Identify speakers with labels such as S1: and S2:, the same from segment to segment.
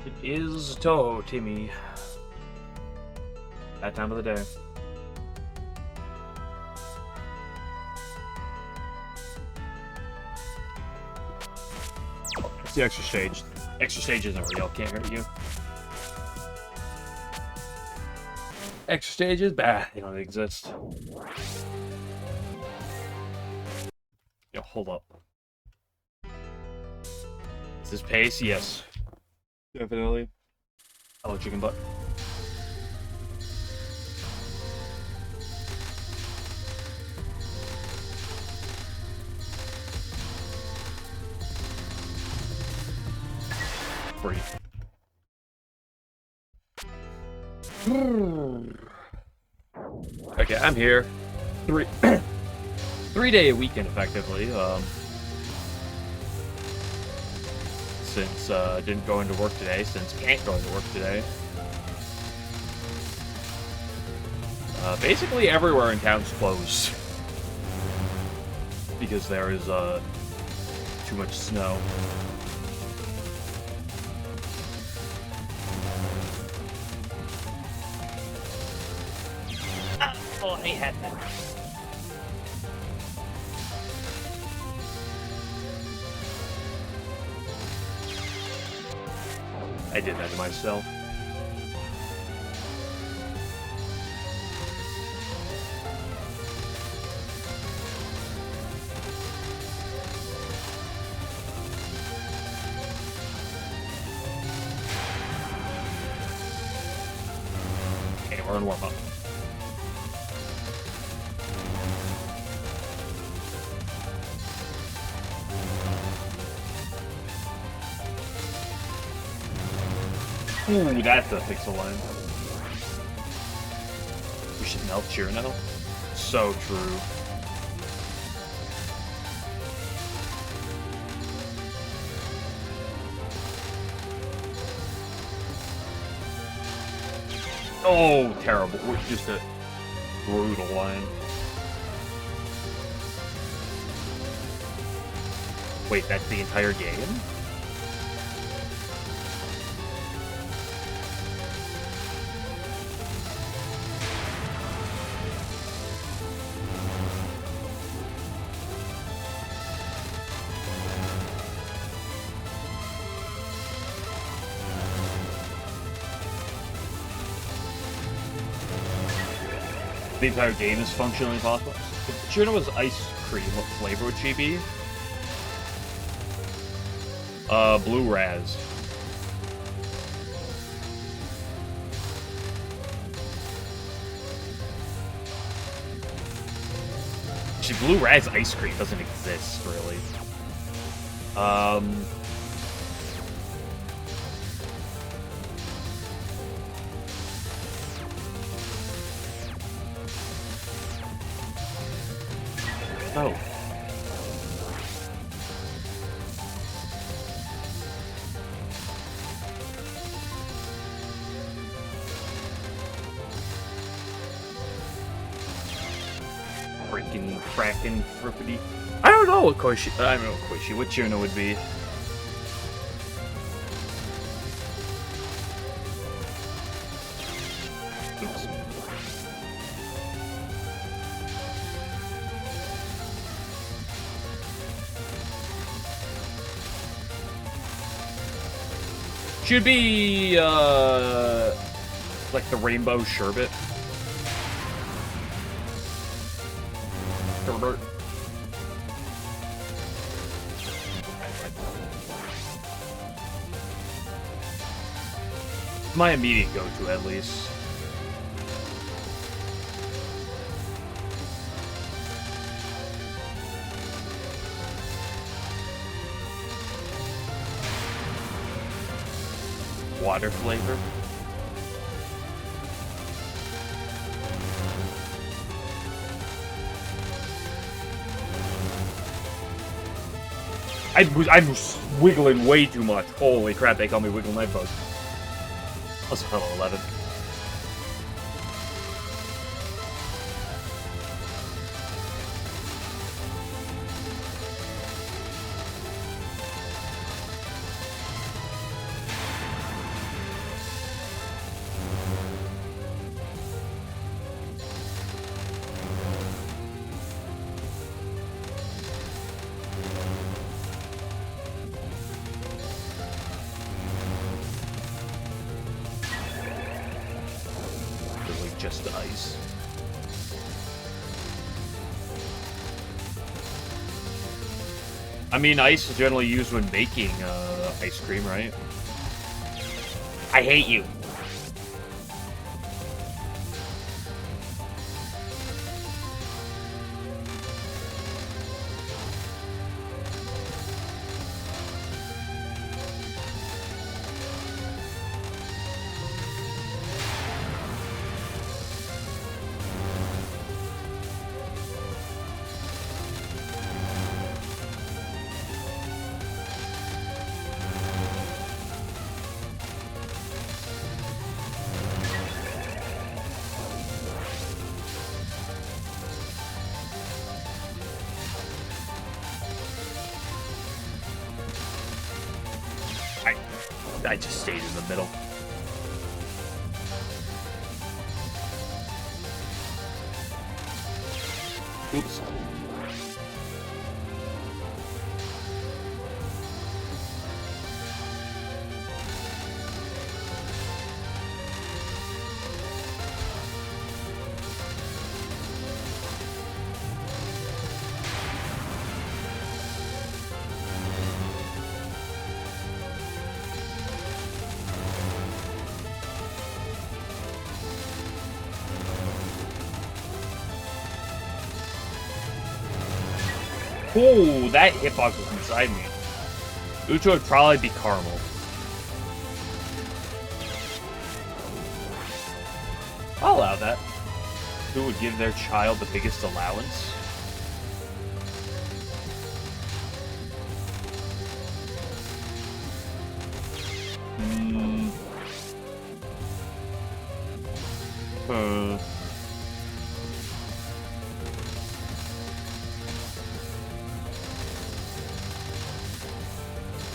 S1: It is Touhou, Timmy. That time of the day. It's the extra stage. Extra stage isn't real, can't hurt you. Extra stages? Bah, they don't exist. Yo, hold up. Is this pace? Yes. Definitely. Hello, chicken butt. Free. Okay, I'm here. 3-day weekend, effectively. Since didn't go into work today, since can't go into work today. Basically everywhere in town's closed because there is too much snow. Oh, I had that. I did that to myself. Okay, we're in warm-up. Ooh, that's a pixel line. We should melt cheer now. So true. Oh, terrible. We're just a brutal line. Wait, that's the entire game? The entire game is functionally possible. If Churno was ice cream, what flavor would she be? Blue Raz. Actually, Blue Raz ice cream doesn't exist, really. Oh. Freaking crackin' frippity. I don't know what Koishi. I don't know what Koishi. What Churno would be. Oops. Should be, like the rainbow sherbet. Sherbet. My immediate go-to, at least. Water flavor. I'm wiggling way too much. Holy crap, they call me Wiggle Night Bug. That's a level 11. just ice. I mean, ice is generally used when making ice cream, right? I hate you. I just stayed in the middle. Oops. Oh, that hitbox was inside me. Ucho would probably be caramel. I'll allow that. Who would give their child the biggest allowance?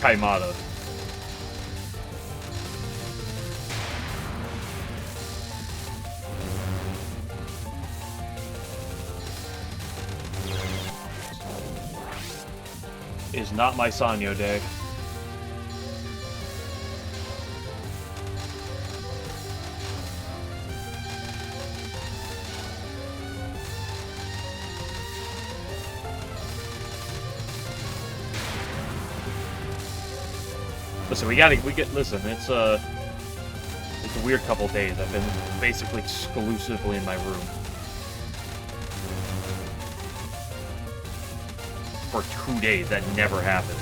S1: Kaimata. Is not my Sanyo day. Listen, listen, it's a weird couple days. I've been basically exclusively in my room. For 2 days, that never happens.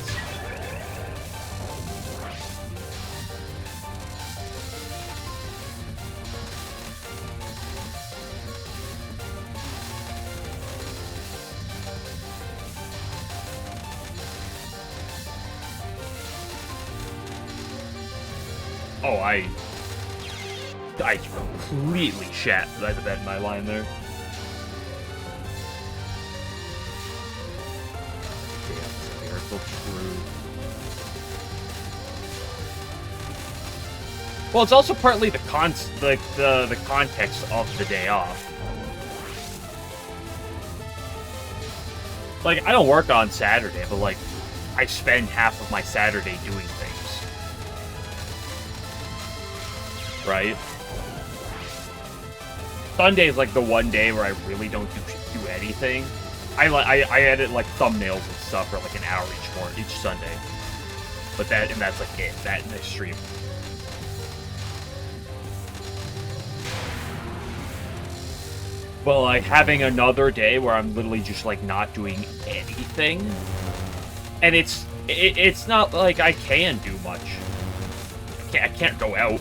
S1: Oh, I completely shat by the bed in my line there. Damn, miracle true. Well, it's also partly the context of the day off. Like, I don't work on Saturday, but like, I spend half of my Saturday doing things. Right? Sunday is like the one day where I really don't do anything. I edit like thumbnails and stuff for like an hour each Sunday. But that's like it. That in the stream. Well, like having another day where I'm literally just like not doing anything, and it's not like I can do much. I can't go out.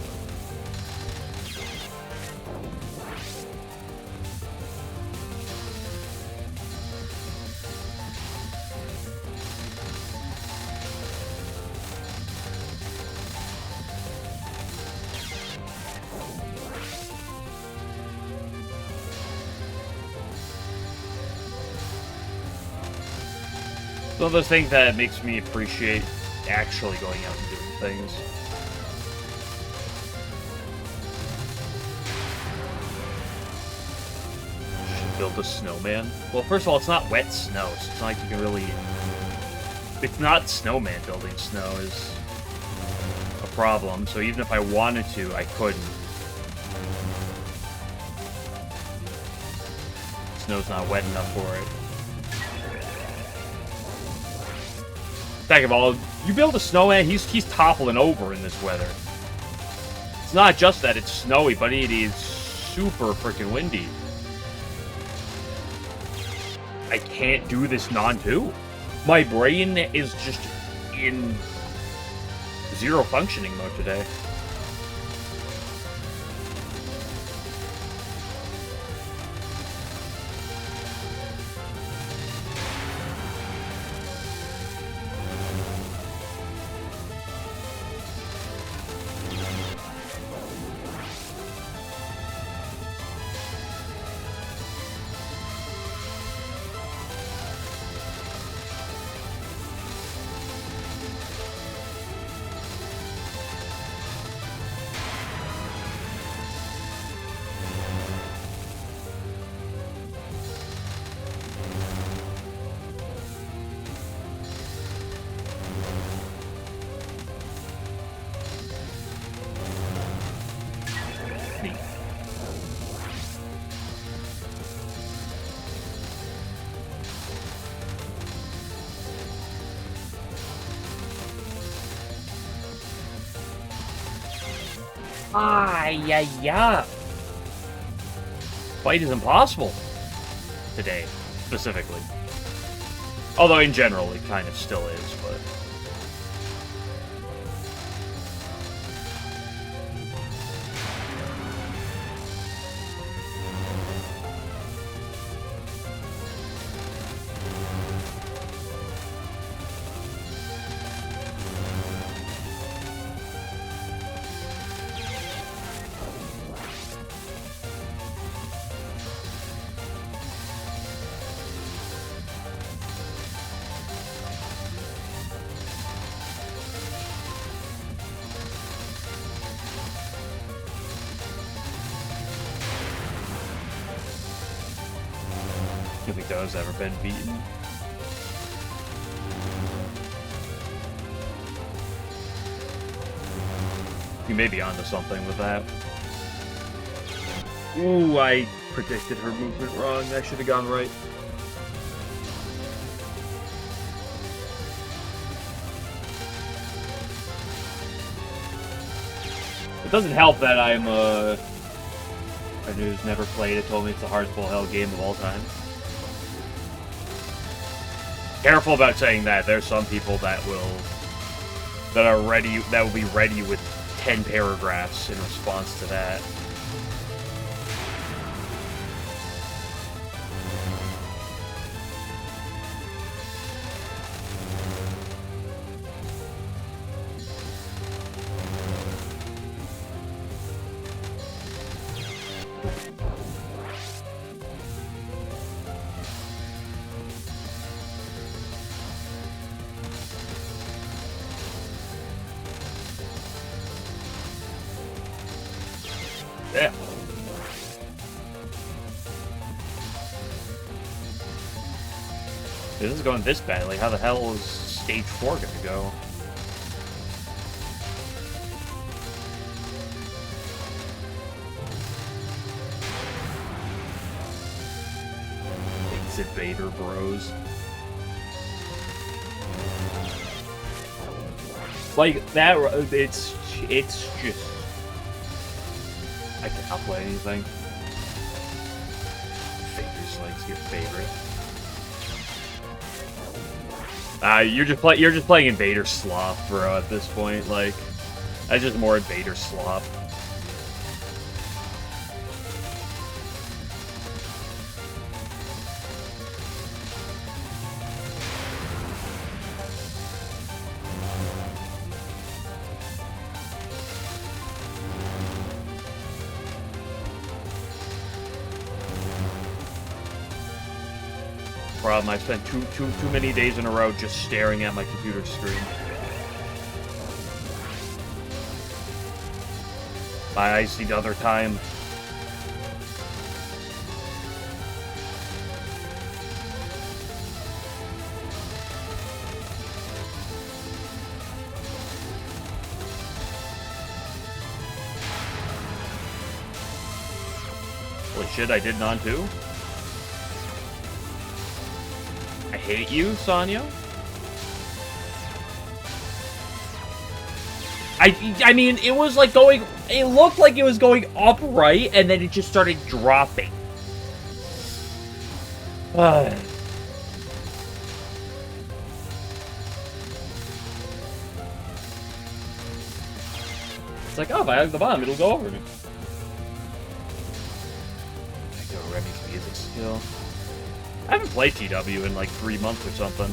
S1: One of those things that makes me appreciate actually going out and doing things. Should build a snowman. Well, first of all, it's not wet snow, so it's not like you can really... It's not snowman building snow is a problem, so even if I wanted to, I couldn't. snow's not wet enough for it. Second of all, you build a snowman, he's toppling over in this weather. It's not just that it's snowy, but it is super freaking windy. I can't do this non-2. My brain is just in zero functioning mode today. Yeah. Fight is impossible today, specifically. Although in general, it kind of still is, but... I think Touhou's ever been beaten. You may be onto something with that. Ooh, I predicted her movement wrong. I should have gone right. It doesn't help that I'm a dude who's never played it, told me it's the hardest full hell game of all time. Careful about saying that. There's some people that will be ready with 10 paragraphs in response to that. Yeah. This is going this badly. How the hell is stage 4 gonna go? Exit Vader bros. Like that, it's just. I cannot play anything. Vader's Light's your favorite. You're just playing Invader Slop, bro, at this point. Like, that's just more Invader Slop. Problem, I spent too many days in a row just staring at my computer screen. My eyes need other time. Holy shit, I did non too? hit you, Sanyo? I mean, it was like going... It looked like it was going upright, and then it just started dropping. It's like, oh, if I hug the bomb, it'll go over me. I go Remy's music skill. I haven't played TW in like 3 months or something.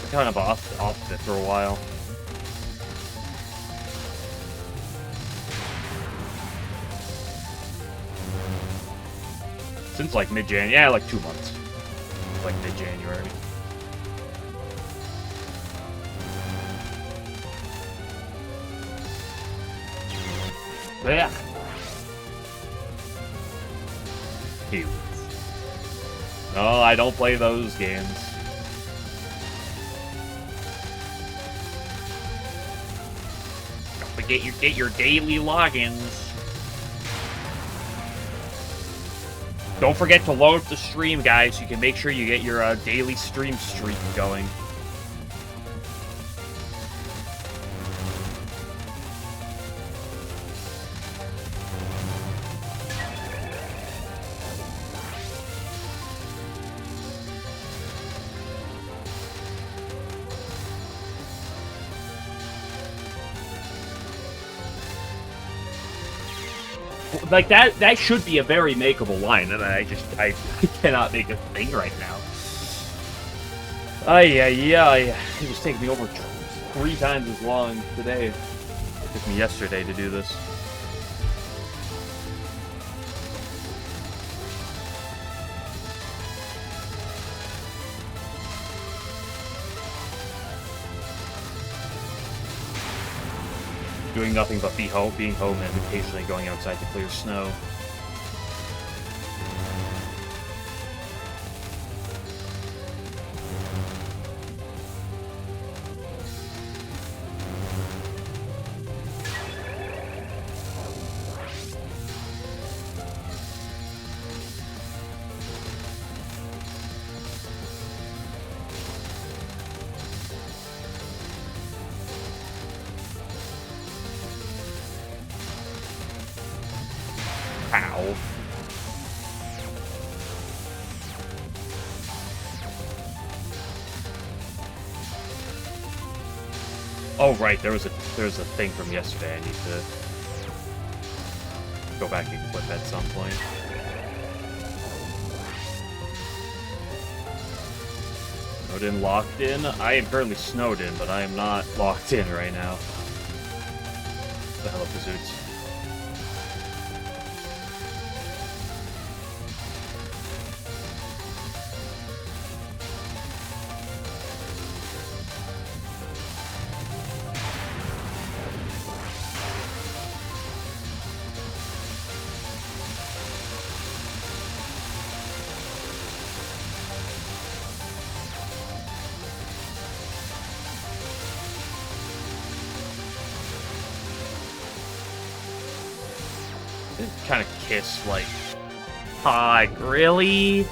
S1: I'm kind of off it for a while. Since like mid-January, yeah, like 2 months. Like mid-January. Yeah. No, I don't play those games. Don't forget you get your daily logins. Don't forget to load up the stream, guys. So you can make sure you get your daily stream streak going. Like, that should be a very makeable line, and I cannot make a thing right now. It was taking me over 3 times as long today. It took me yesterday to do this. Doing nothing but being home and occasionally going outside to clear snow. Ow. Oh right, there's a thing from yesterday I need to go back and clip at some point. Snowed in, locked in. I am currently snowed in, but I am not locked in right now. What the hell up the zoots? Kind of kiss, like, hug, really?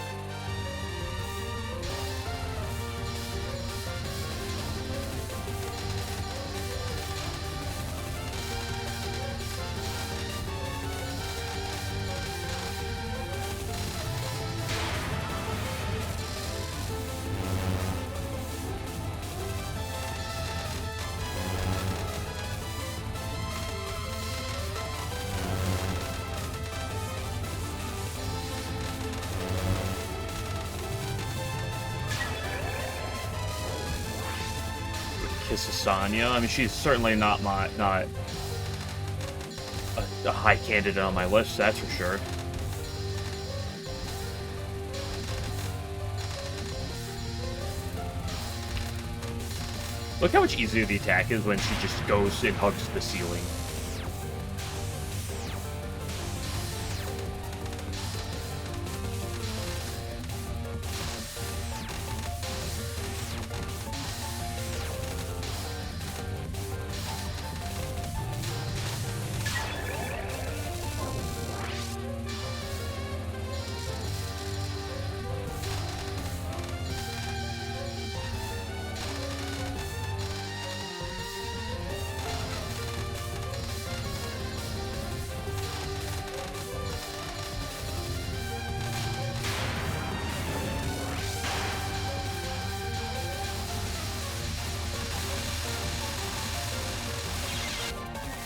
S1: Kiss Asanya. I mean, she's certainly not a high candidate on my list, that's for sure. Look how much easier the attack is when she just goes and hugs the ceiling.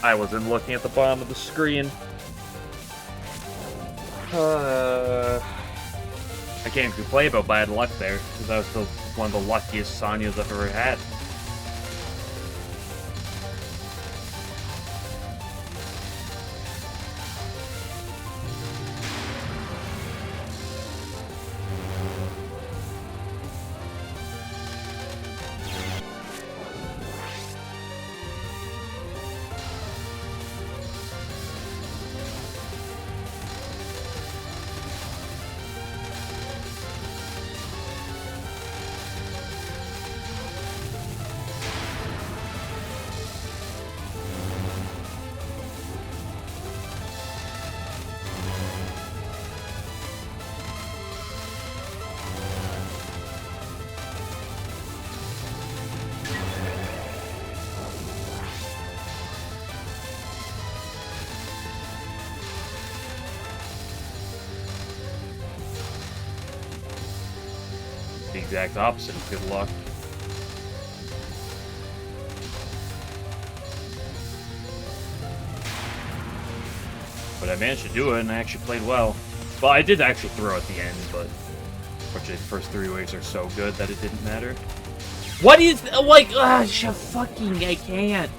S1: I wasn't looking at the bottom of the screen. I can't complain about bad luck there, because that was one of the luckiest Sanyos I've ever had. The exact opposite of good luck. But I managed to do it, and I actually played well. Well, I did actually throw at the end, but unfortunately the first 3 waves are so good that it didn't matter. What is, like, fucking, I can't.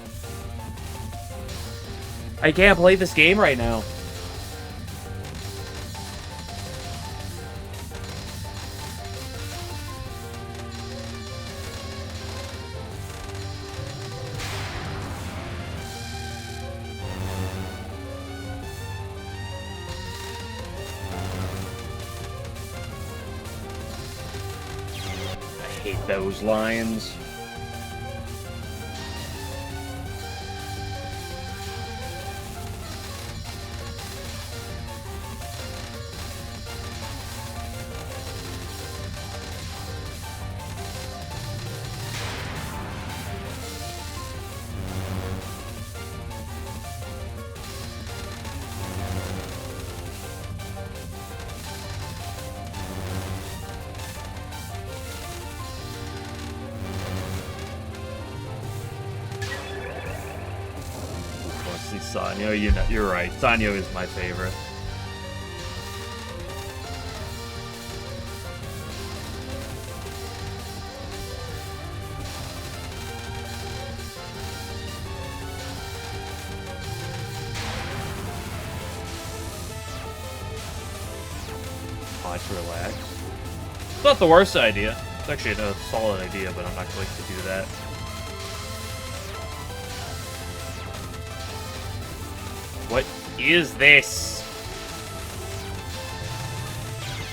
S1: I can't play this game right now. I hate those lines. Sanyo, you're right. Sanyo is my favorite. Watch, relax. It's not the worst idea. It's actually a solid idea, but I'm not going to do that. What is this?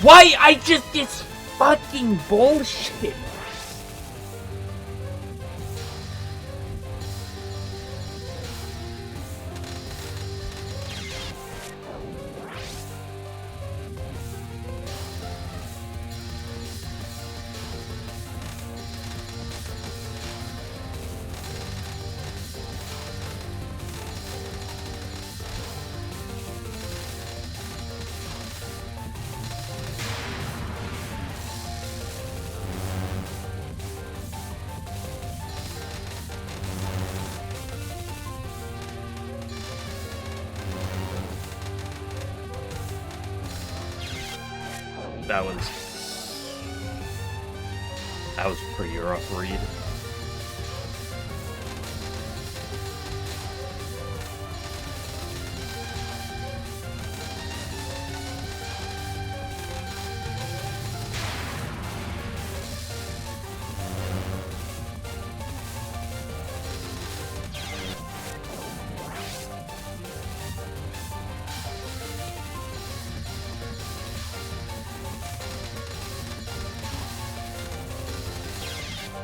S1: Why? It's fucking bullshit. That was a pretty rough read.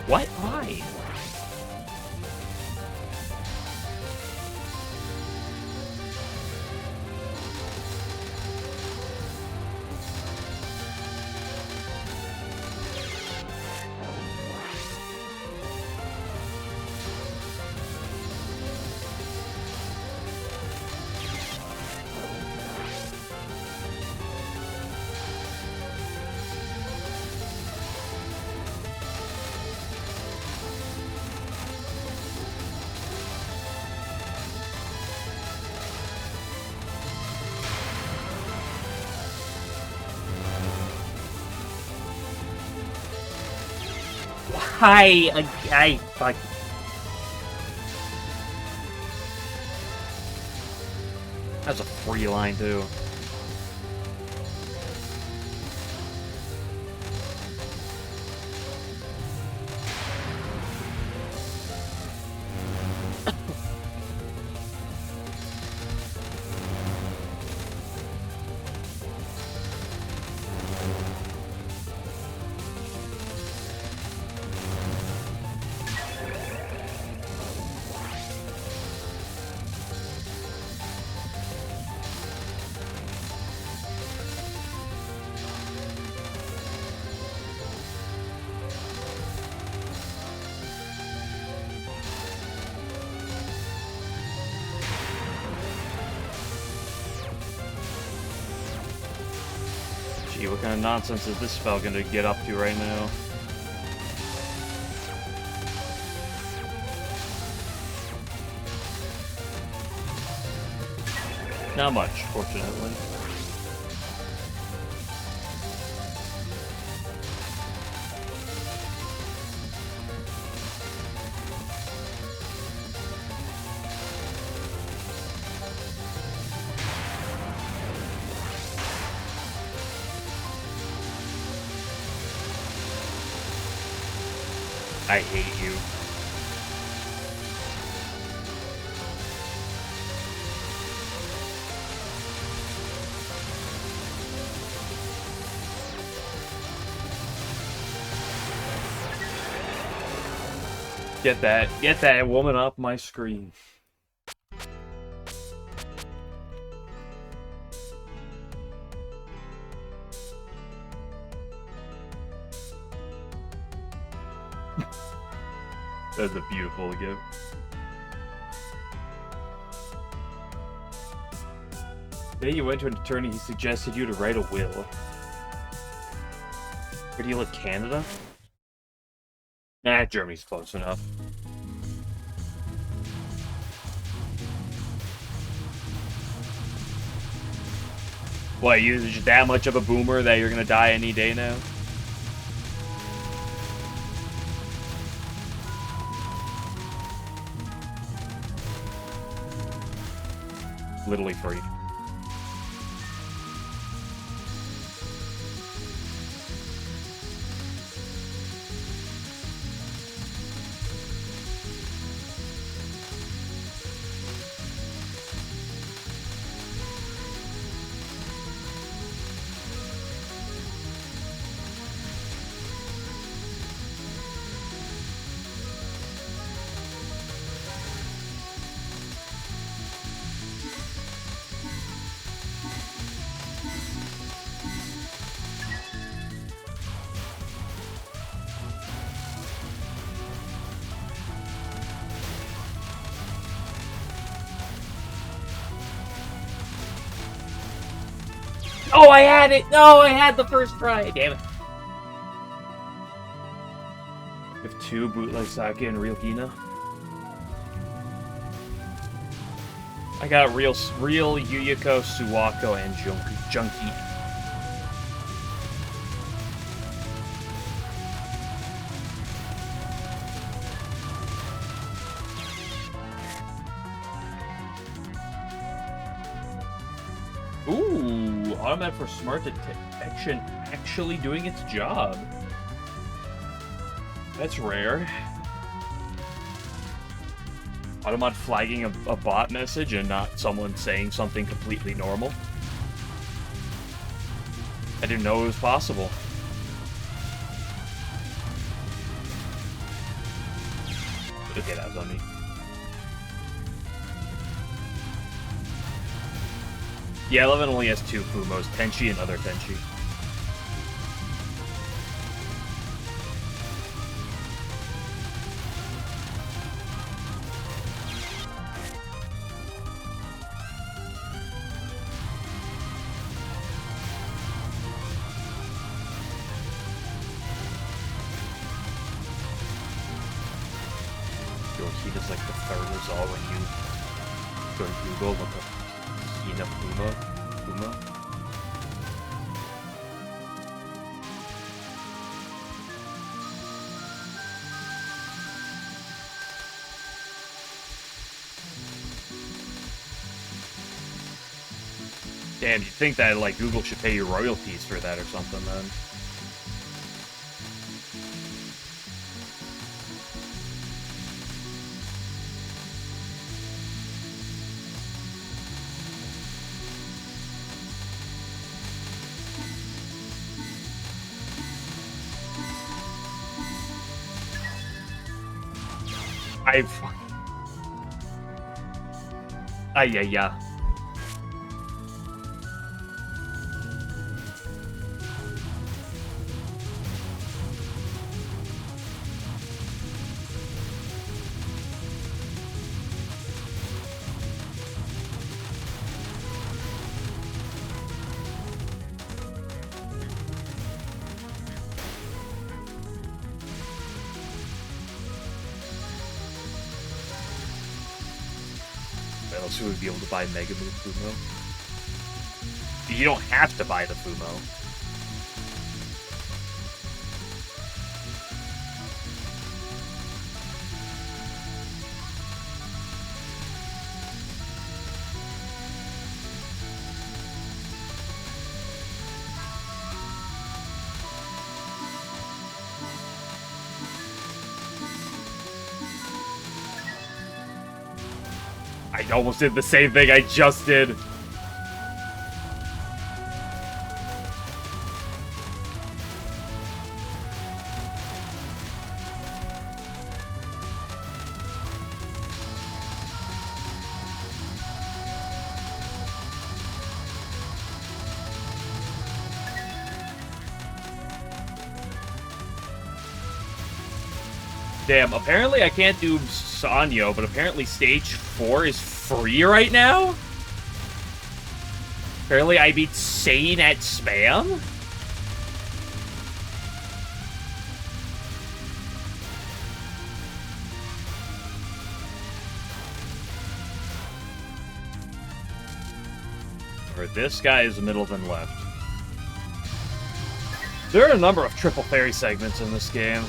S1: What? Why? I fuck. That's a free line too. Gee, what kind of nonsense is this spell gonna get up to right now? Not much, fortunately. I hate you. Get that woman off my screen. That's a beautiful gift. The day you went to an attorney, he suggested you to write a will. Where do you live, Canada? Nah, Germany's close enough. What, you're just that much of a boomer that you're gonna die any day now? Literally free. Oh, I had it! No, I had the first try! Damn it. We have two bootleg sake and real Hina. I got real Yuyuko, Suwako, and Junkie. Ooh, automatic for smart detection actually doing its job. That's rare. Automod flagging a bot message and not someone saying something completely normal. I didn't know it was possible. Okay, that was on me. Yeah, 11 only has two Fumos, Tenchi and other Tenchi. Hina's like the third result when you go to Google, look up Hina Fuma. Damn, you'd think that, like, Google should pay you royalties for that or something, then. Yeah. Else who would be able to buy Mega Move Fumo? You don't have to buy the Fumo. I almost did the same thing I just did. Damn, apparently I can't do Sanyo, but apparently stage 4 is free right now? Apparently I beat Sane at spam? Or this guy is middle then left. There are a number of triple fairy segments in this game.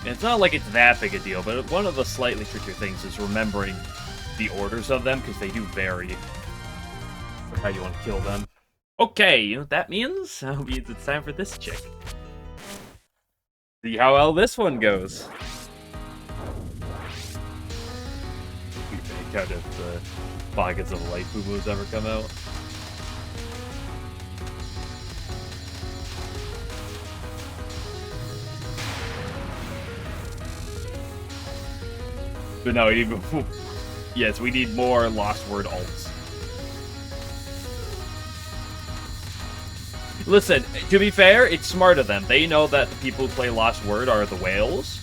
S1: It's not like it's that big a deal, but one of the slightly trickier things is remembering the orders of them, because they do vary for how you want to kill them. Okay, you know what that means? That means it's time for this chick. See how well this one goes. We make out if the Pockets of Light Fumus ever come out. But no, even yes, we need more Lost Word alts. Listen, to be fair, it's smart of them. They know that the people who play Lost Word are the whales.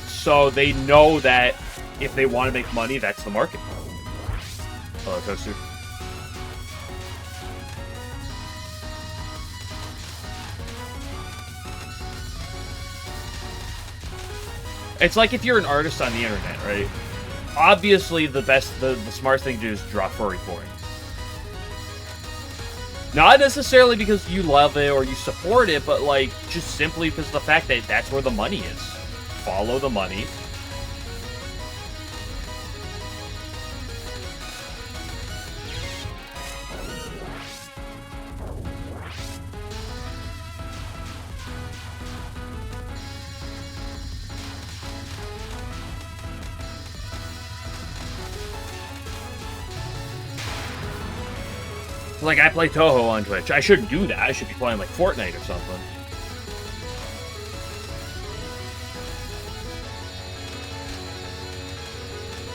S1: So they know that if they want to make money, that's the market. Oh, Toaster. It's like if you're an artist on the internet, right? Obviously, the smart thing to do is draw furry porn. Not necessarily because you love it or you support it, but like just simply because of the fact that that's where the money is. Follow the money. Like, I play Touhou on Twitch. I shouldn't do that. I should be playing, like, Fortnite or something.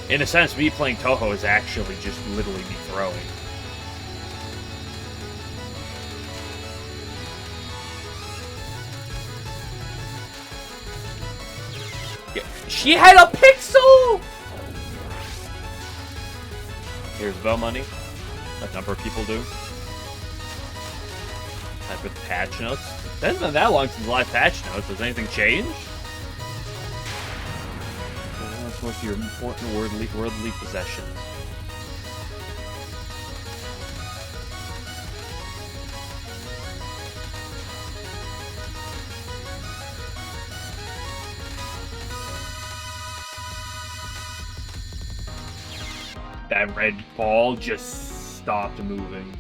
S1: In a sense, me playing Touhou is actually just literally me throwing. Yeah, she had a pixel! Here's bell money. A number of people do. Time for the patch notes. It hasn't been that long since the live patch notes. Has anything changed? What's your important worldly possessions? That red ball just stopped moving.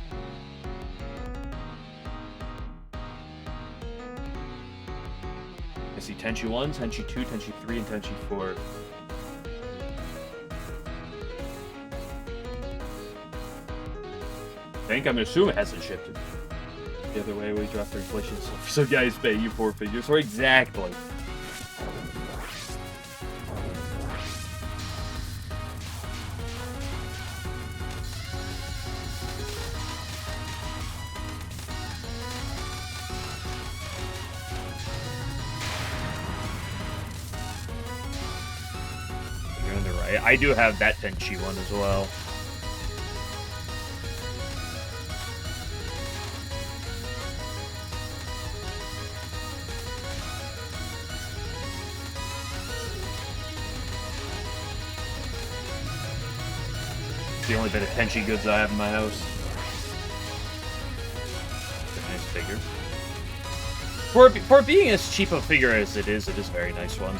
S1: I see Tenchi 1, Tenchi 2, Tenchi 3, and Tenchi 4. I think I'm gonna assume it hasn't shifted. The other way, we drop the inflation. So guys pay you 4 figures. Or exactly. You're on the right. I do have that Tenchi one as well. The only bit of Tenchi goods I have in my house. It's a nice figure. For being as cheap a figure as it is a very nice one.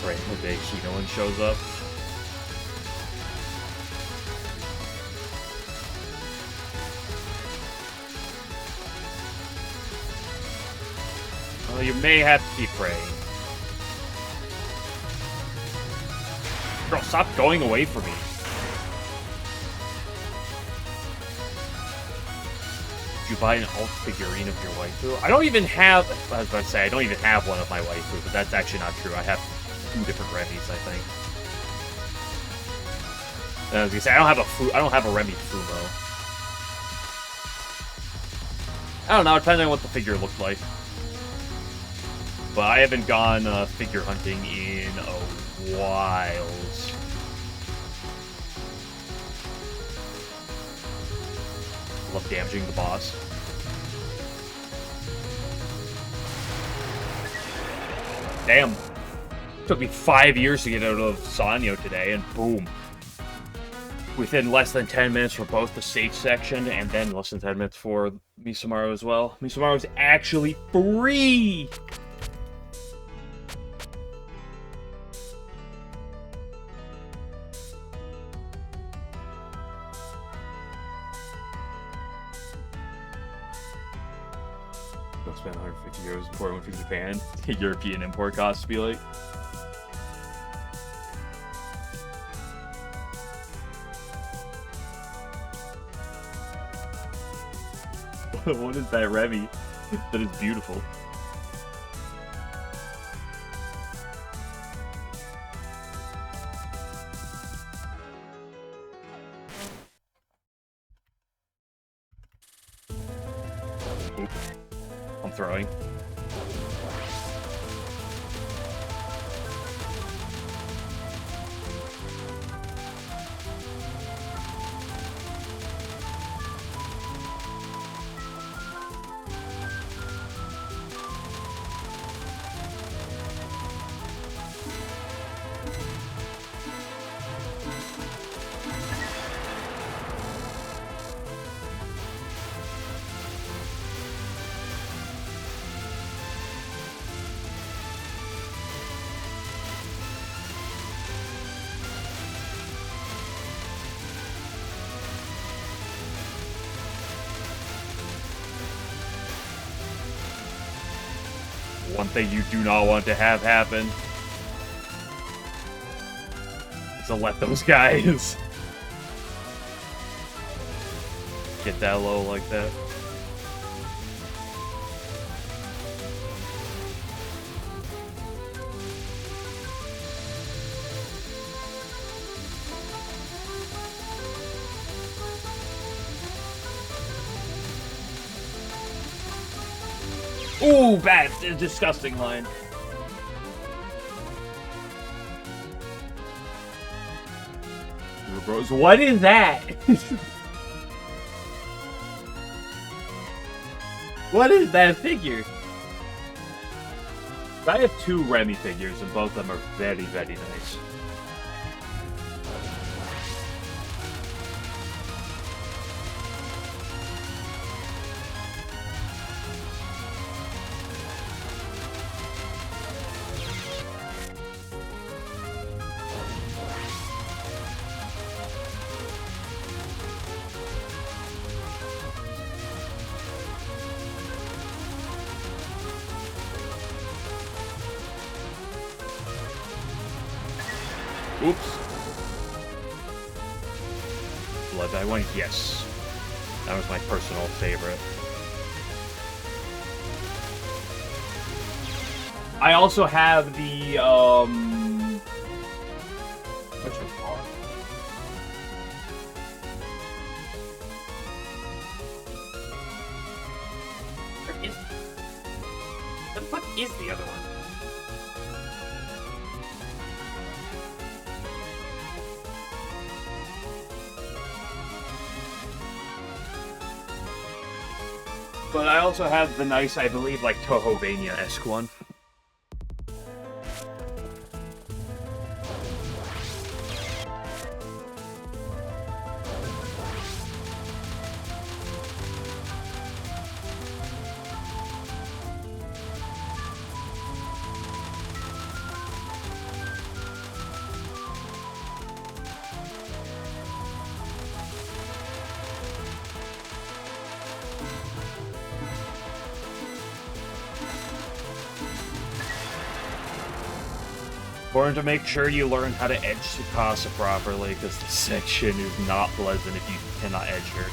S1: Right, one day no one shows up. Well, you may have to keep praying. Girl, stop going away from me. Did you buy an alt figurine of your waifu? I don't even have, I was about to say, I don't even have one of my waifu, but that's actually not true. I have 2 different Remys, I think. I was gonna say, I don't have a Remy Fumo. I don't know, depending on what the figure looked like. But I haven't gone figure hunting in a while. Love damaging the boss. Damn. Took me 5 years to get out of Sanyo today, and boom. Within less than 10 minutes for both the stage section, and then less than 10 minutes for Misumaru as well. Misumaru's actually free! Don't spend 150 euros importing one from Japan. European import costs be like. What is that Remy? That is beautiful. Oop. I'm throwing. One thing you do not want to have happen is to let those guys get that low like that. Ooh, bad. Disgusting line. Bros, what is that? What is that figure? I have 2 Remy figures, and both of them are very, very nice. Oops. Blood I won? Yes. That was my personal favorite. I also have the, what's it called? What the fuck is the other one? But I also have the nice, I believe, like, Touhou-vania-esque one. Important to make sure you learn how to edge Tsukasa properly, because the section is not pleasant if you cannot edge her.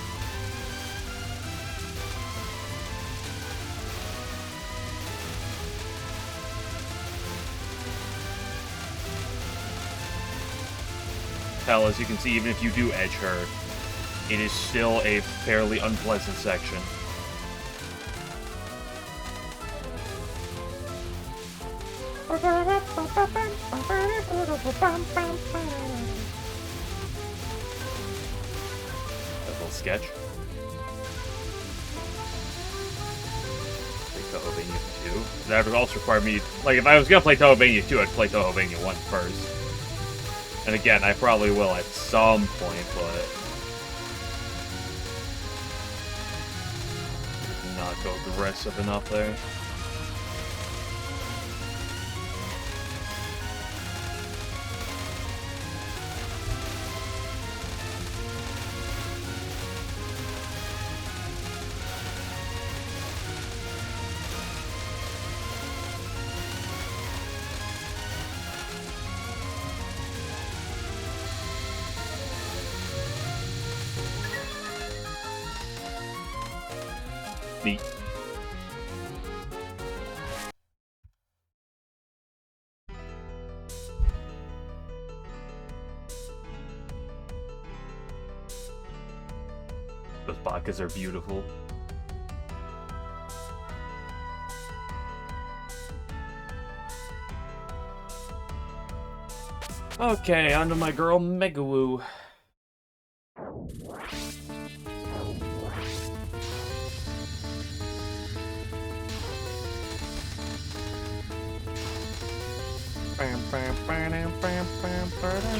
S1: Hell, as you can see, even if you do edge her, it is still a fairly unpleasant section. A little sketch. Play Touhou-vania 2. That would also require me, like, if I was gonna play Touhou-vania 2, I'd play Touhou-vania 1 first. And again, I probably will at some point, but not go aggressive enough there. Neat. Those bakas are beautiful. Okay, on to my girl Megawoo.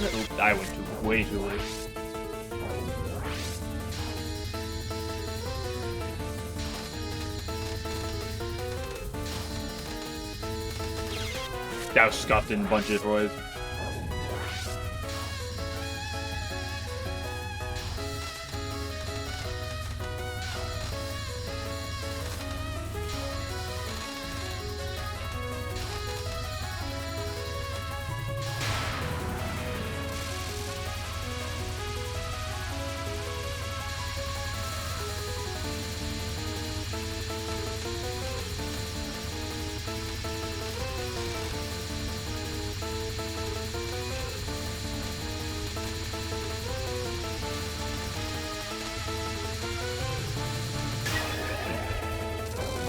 S1: Oop, I went way too late. That was scuffed in a bunch of boys.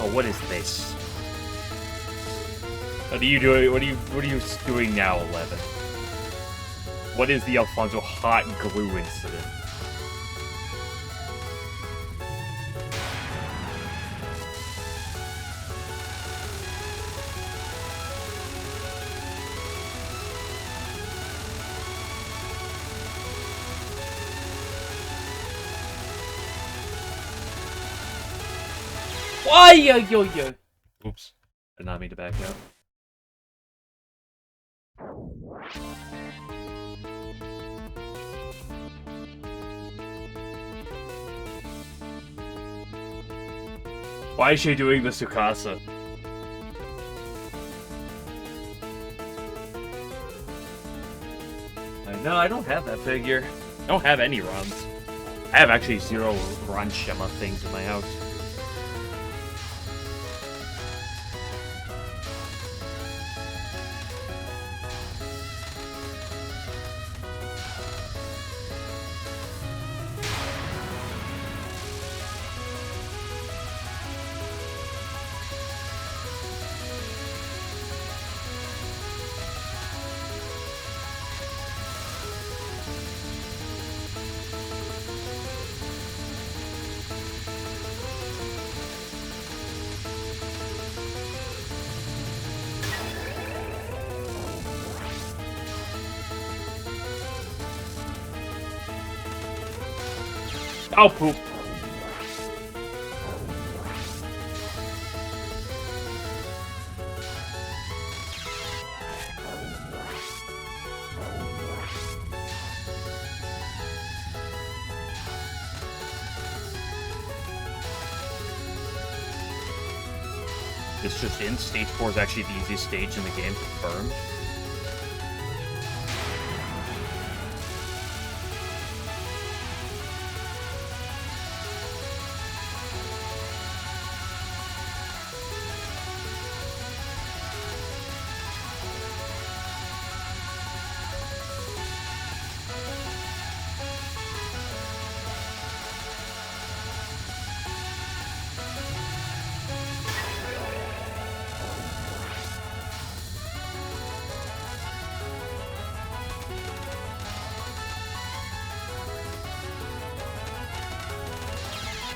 S1: Oh, what is this? What are you doing? What are you doing now, 11? What is the Alfonso hot glue incident? Why, yo. Oops. Did not mean to back out. Why is she doing the Tsukasa? No, I don't have that figure. I don't have any runs. I have actually 0 Ranshima things in my house. Oh, poop. This just in, stage 4 is actually the easiest stage in the game, confirmed.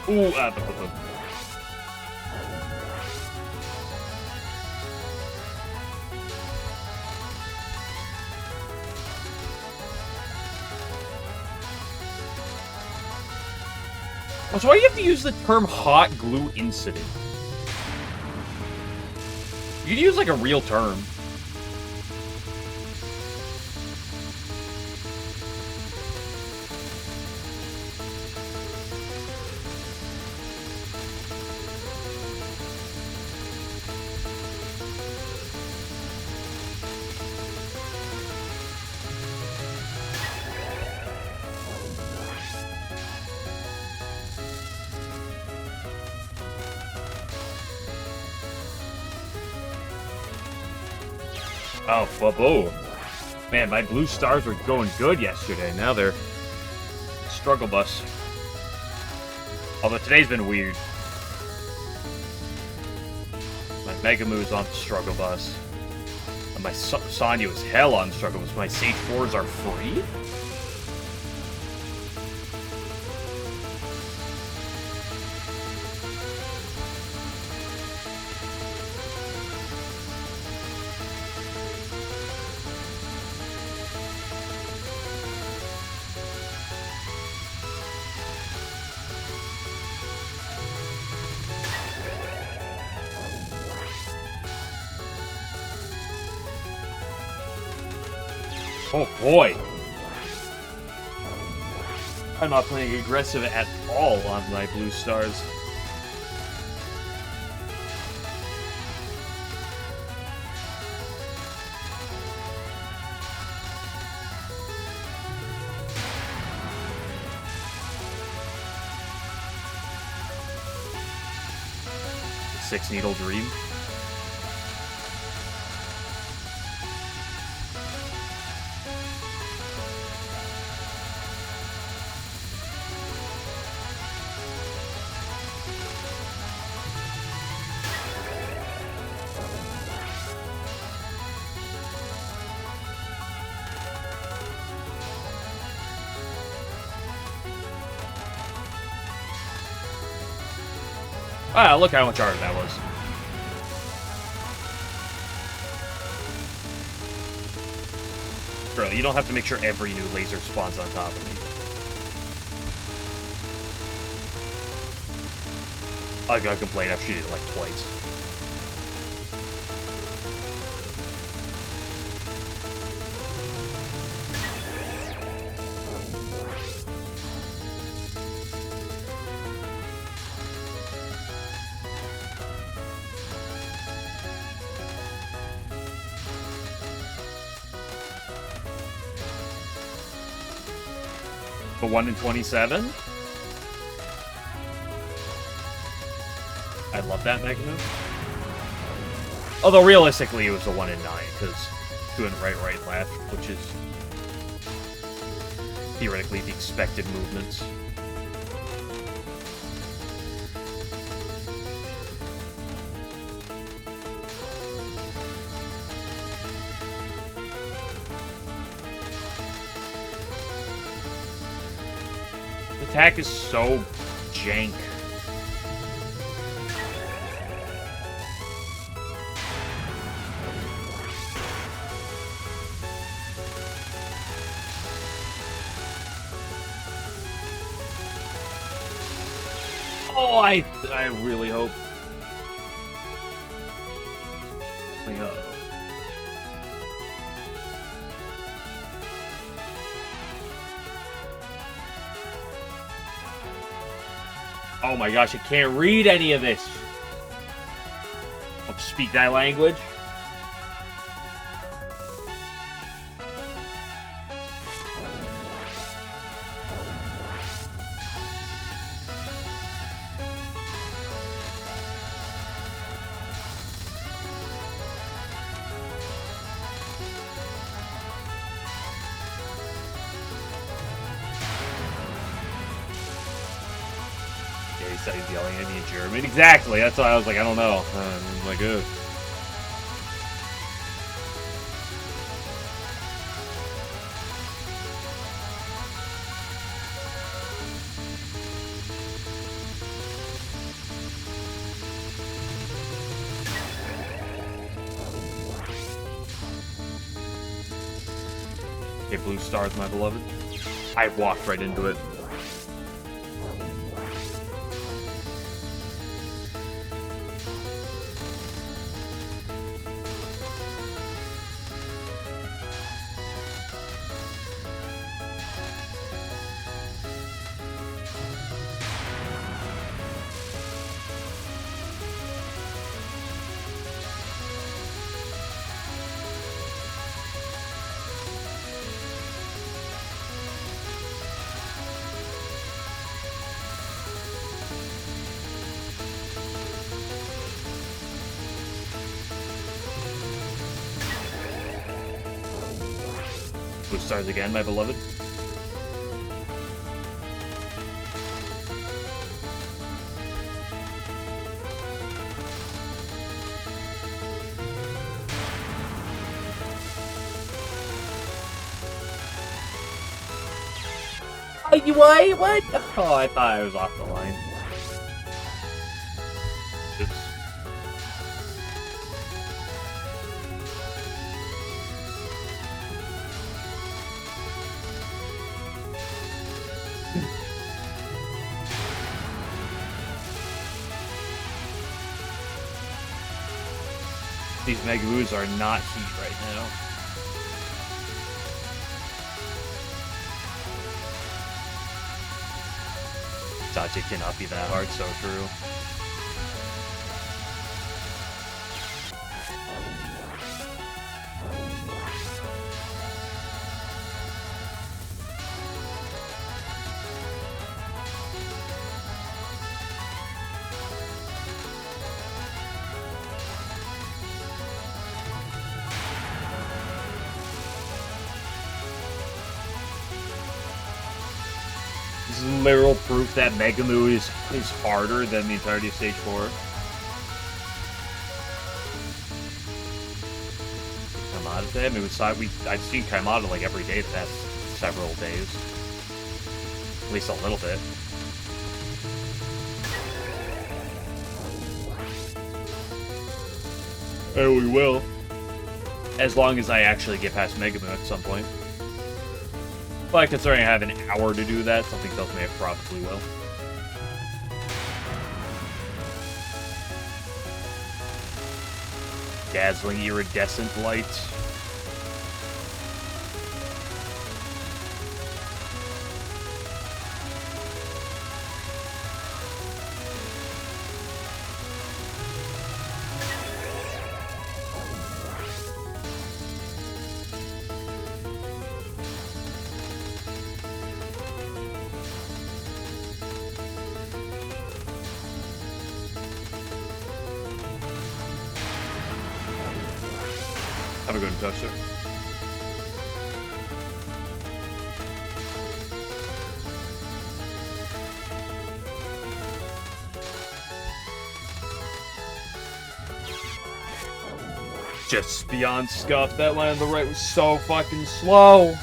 S1: Ooh, So why do you have to use the term hot glue incident? You could use like a real term. Oh, whoa. Man, my blue stars were going good yesterday. Now they're struggle bus. Although today's been weird. My Mega Moo's on the struggle bus. And my Sonya is hell on the struggle bus. My Sage 4s are free? Oh boy! I'm not playing aggressive at all on my blue stars. Six Needle Dream. Ah, look how much art that was. Bro, you don't have to make sure every new laser spawns on top of me. I gotta complain, I've shooted it like twice. The 1 in 27? I love that Mega Move. Although realistically it was the 1 in 9, because doing right, left, which is theoretically the expected movements. The attack is so jank. Oh, I really hope. Oh my gosh, I can't read any of this. I'll speak that language. He's yelling at me in German. Exactly. That's why I was like, I don't know. I'm like, ugh. Okay, blue stars, my beloved. I walked right into it. Blue stars again, my beloved. What? Oh, I thought I was off the line. Oops. These Mega Moves are not heat right now. Dodge cannot be that hard, so true. This is literal proof that Mega Move is harder than the entirety of Stage 4. Kaimata today? I mean, I've seen Kaimata like every day the past several days. At least a little bit. And we will. As long as I actually get past Mega Move at some point. But considering I have an hour to do that, something tells me I probably will. dazzling iridescent light. Have a good touch there. Just beyond scuff. That line on the right was so fucking slow.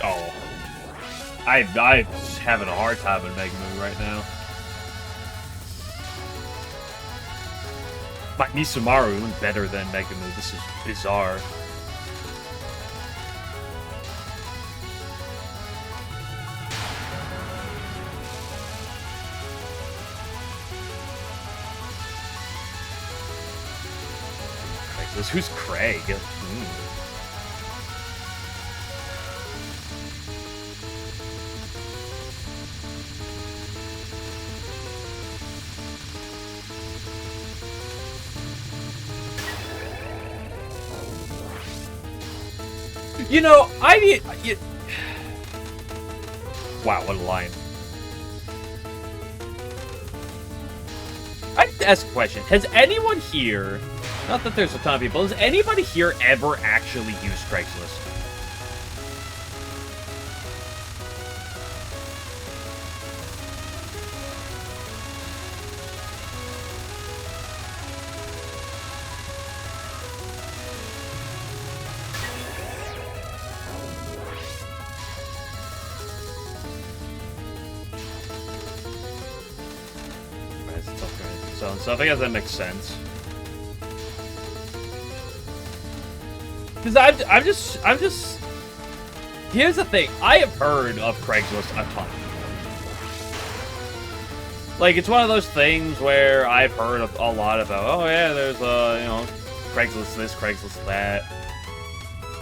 S1: Oh. I'm having a hard time in Mega Man right now. But Misumaru is better than Mega Man. This is bizarre. Who's Craig? You know, wow, what a line. I have to ask a question. Has anyone here, not that there's a ton of people, has anybody here ever actually used Craigslist? Stuff. I guess that makes sense. Because I'm just. Here's the thing. I have heard of Craigslist a ton. Like, it's one of those things where I've heard a lot about. Oh yeah, there's Craigslist this, Craigslist that.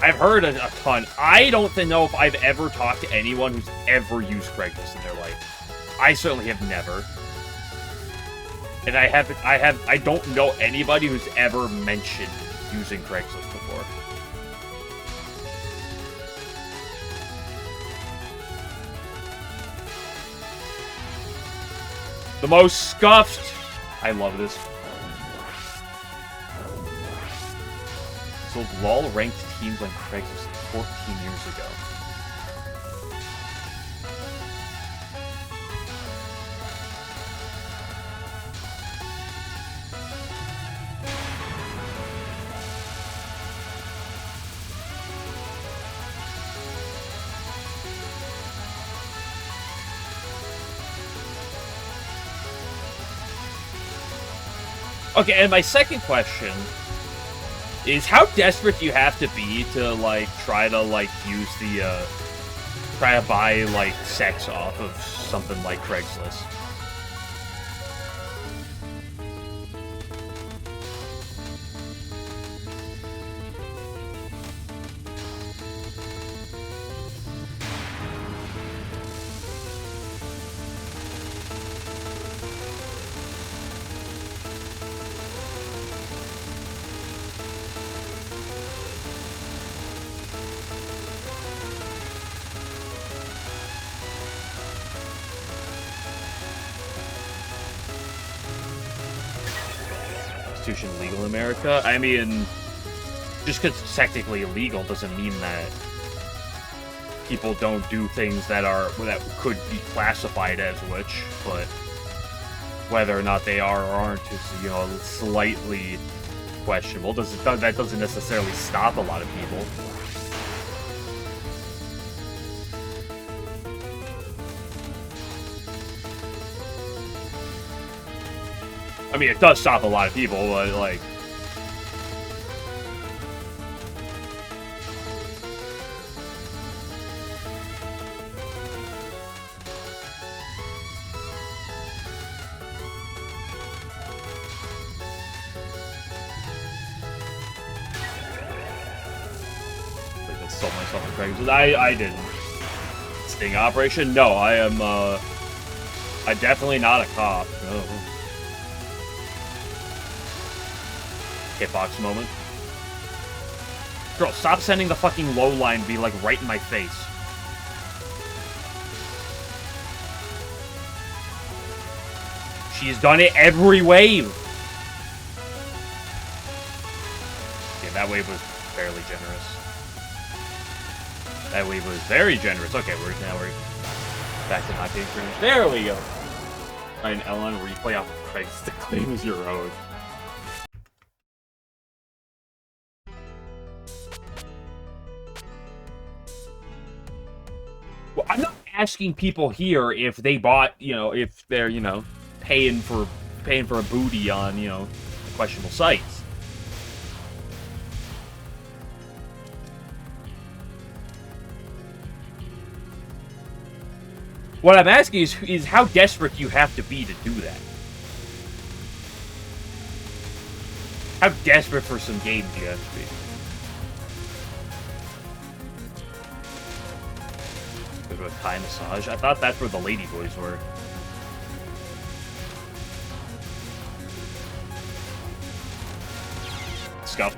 S1: I've heard a ton. I don't know if I've ever talked to anyone who's ever used Craigslist in their life. I certainly have never. And I don't know anybody who's ever mentioned using Craigslist before. The most scuffed. I love this. So LOL ranked teams on Craigslist 14 years ago. Okay, and my second question is, how desperate do you have to be to, like, try to buy, like, sex off of something like Craigslist? Legal in America? I mean, just because it's technically illegal doesn't mean that people don't do things that could be classified as witch, but whether or not they are or aren't is, slightly questionable. That doesn't necessarily stop a lot of people. I mean, it does stop a lot of people, but, like... I sold myself on Craigslist. I didn't. Sting operation? No, I am, I'm definitely not a cop. No. Hitbox moment. Girl, stop sending the fucking low line be like right in my face. She's done it every wave. Yeah, that wave was fairly generous. That wave was very generous. Okay, now we're back to not being cringe. There we go. Alright, an LN where you play off Craig's to claim as your own. Well, I'm not asking people here if they bought, if they're, paying for a booty on, questionable sites. What I'm asking is how desperate you have to be to do that. How desperate for some game do you have to be? Go to a Thai massage? I thought that's where the ladyboys were. Scuff.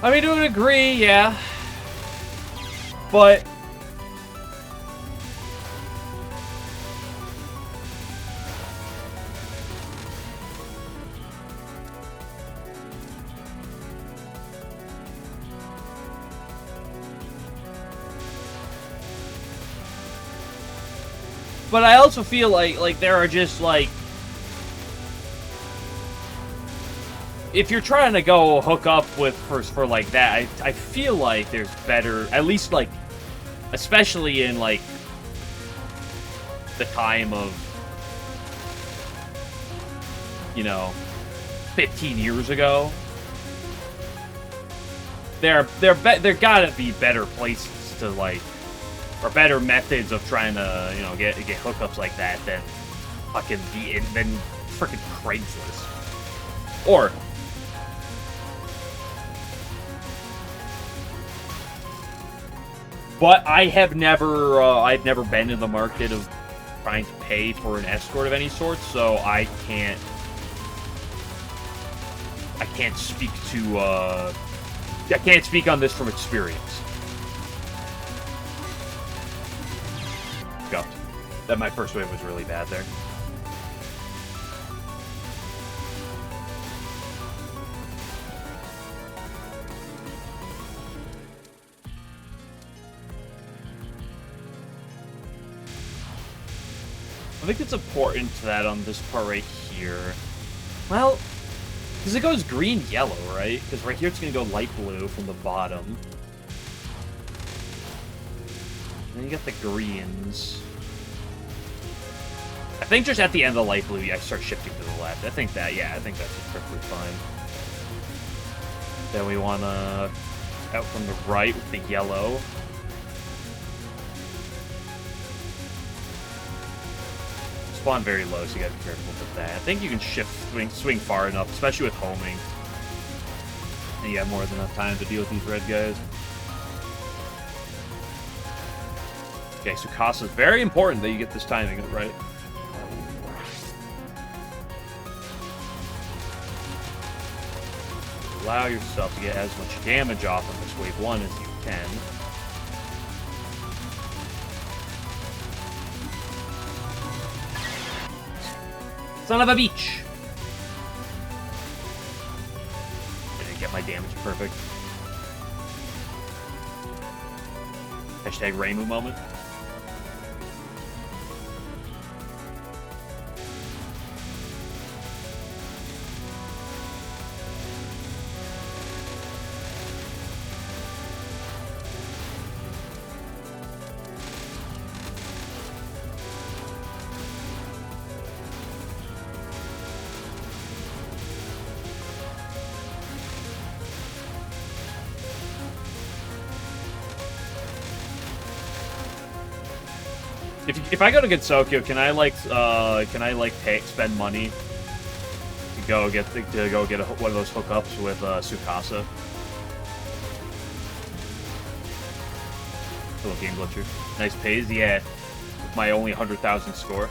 S1: I mean, to a degree, yeah. But... But I also feel like there are just, like... If you're trying to go hook up with for like that, I feel like there's better, at least like, especially in like the time of, 15 years ago. There gotta be better places to like, or better methods of trying to get hookups like that than fucking than freaking Craigslist or. But I've never been in the market of trying to pay for an escort of any sort, so I can't speak to, I can't speak on this from experience. Go. That my first wave was really bad there. I think it's important that on this part right here. Well, because it goes green-yellow, right? Because right here it's going to go light blue from the bottom. Then you got the greens. I think just at the end of the light blue, I start shifting to the left. I think that's perfectly fine. Then we want to out from the right with the yellow. Spawn very low, so you gotta be careful with that. I think you can swing far enough, especially with homing. And you have more than enough time to deal with these red guys. Okay, so Kasa's very important that you get this timing right. allow yourself to get as much damage off of this wave 1 as you can. Son of a beach! Didn't get my damage perfect. Hashtag Reimu moment. If I go to Gensokyo, can I spend money to go get one of those hookups with Tsukasa? Little game glitcher. Nice pays, yeah. With my only 100,000 score.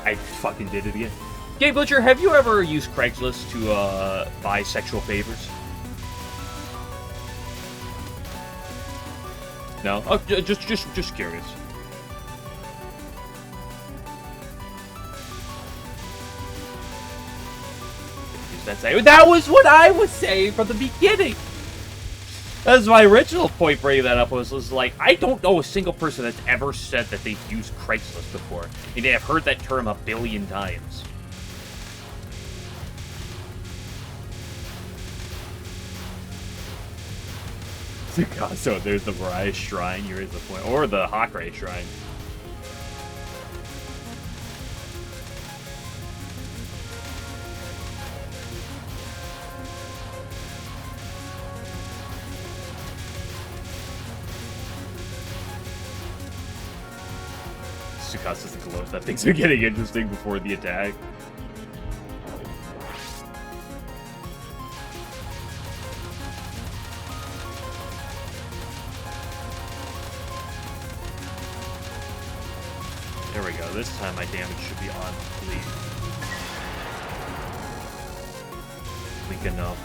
S1: I fucking did it again. Game Glitcher, have you ever used Craigslist to buy sexual favors? No? Oh, just curious. That was what I was saying from the beginning! That was my original point bringing that up, was like, I don't know a single person that's ever said that they've used Craigslist before. I mean, I've heard that term a billion times. God, so there's the Mariah Shrine, you raise the point. Or the Hakurei Shrine. Tsukasa's the glow. That things are getting interesting before the attack. There we go. This time my damage should be on fleek. Fleek enough.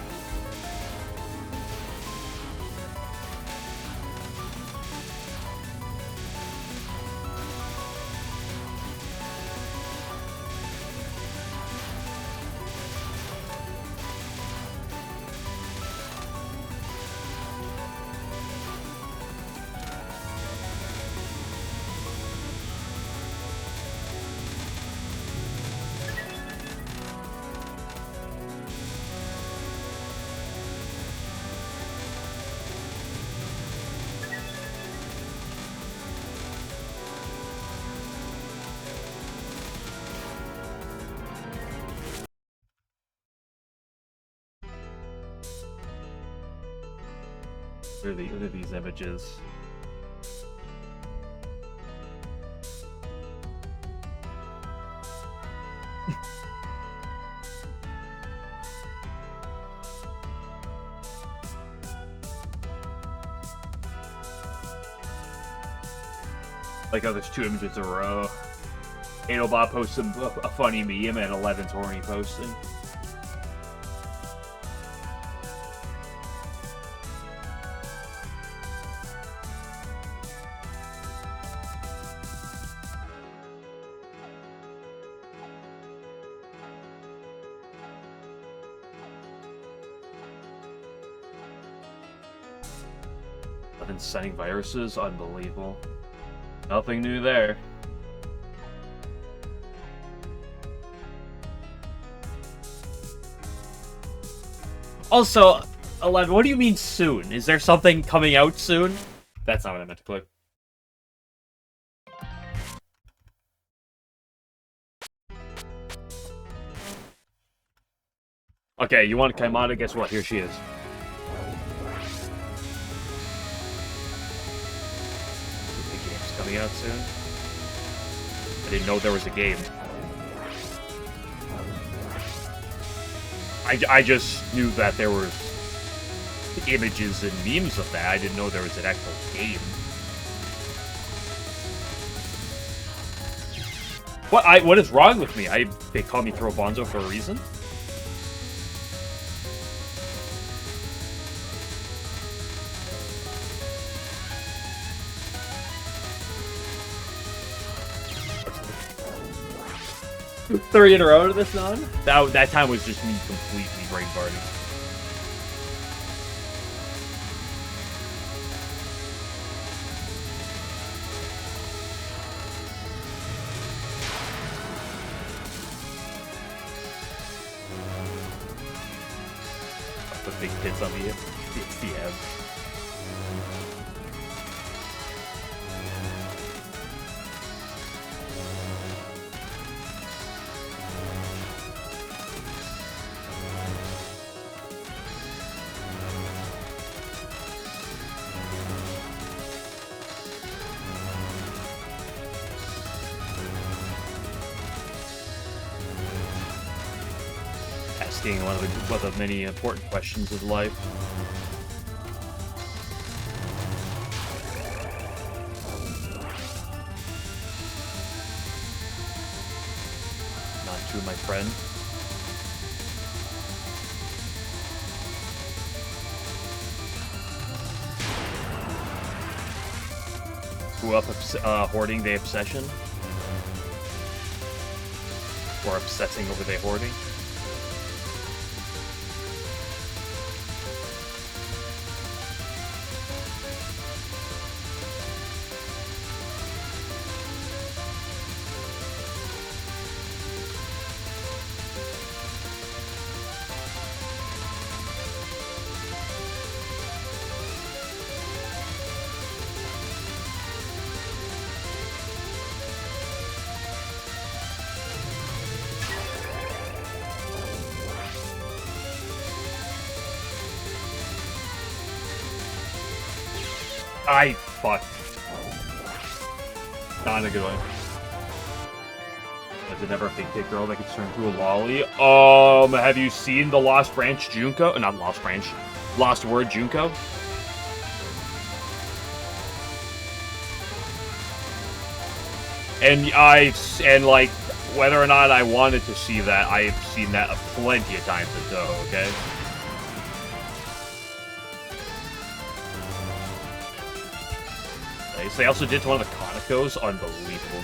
S1: What are these images? Like, oh, there's two images in a row. Adobot posted a funny meme and 11's horny posting. Sending viruses? Unbelievable. Nothing new there. Also, 11, what do you mean soon? Is there something coming out soon? That's not what I meant to click. Okay, you want Kaimata? Guess what? Here she is. Coming out soon. I didn't know there was a game. I just knew that there was images and memes of that. I didn't know there was an actual game. What is wrong with me? They call me Throw Bonzo for a reason? Three in a row to this on? That time was just me completely brain farting. Put big hits on the end. Asking one of the many important questions of life. Not true, my friend. Who up hoarding the obsession? Or obsessing over the hoarding? Fuck. Not a good one. Was it never a big dick girl that gets turned into a lolly? Have you seen the Lost Branch Junko? Not Lost Branch. Lost Word Junko? And like, whether or not I wanted to see that, I've seen that plenty of times in Touhou, okay? They also did to one of the Konakos. Unbelievable.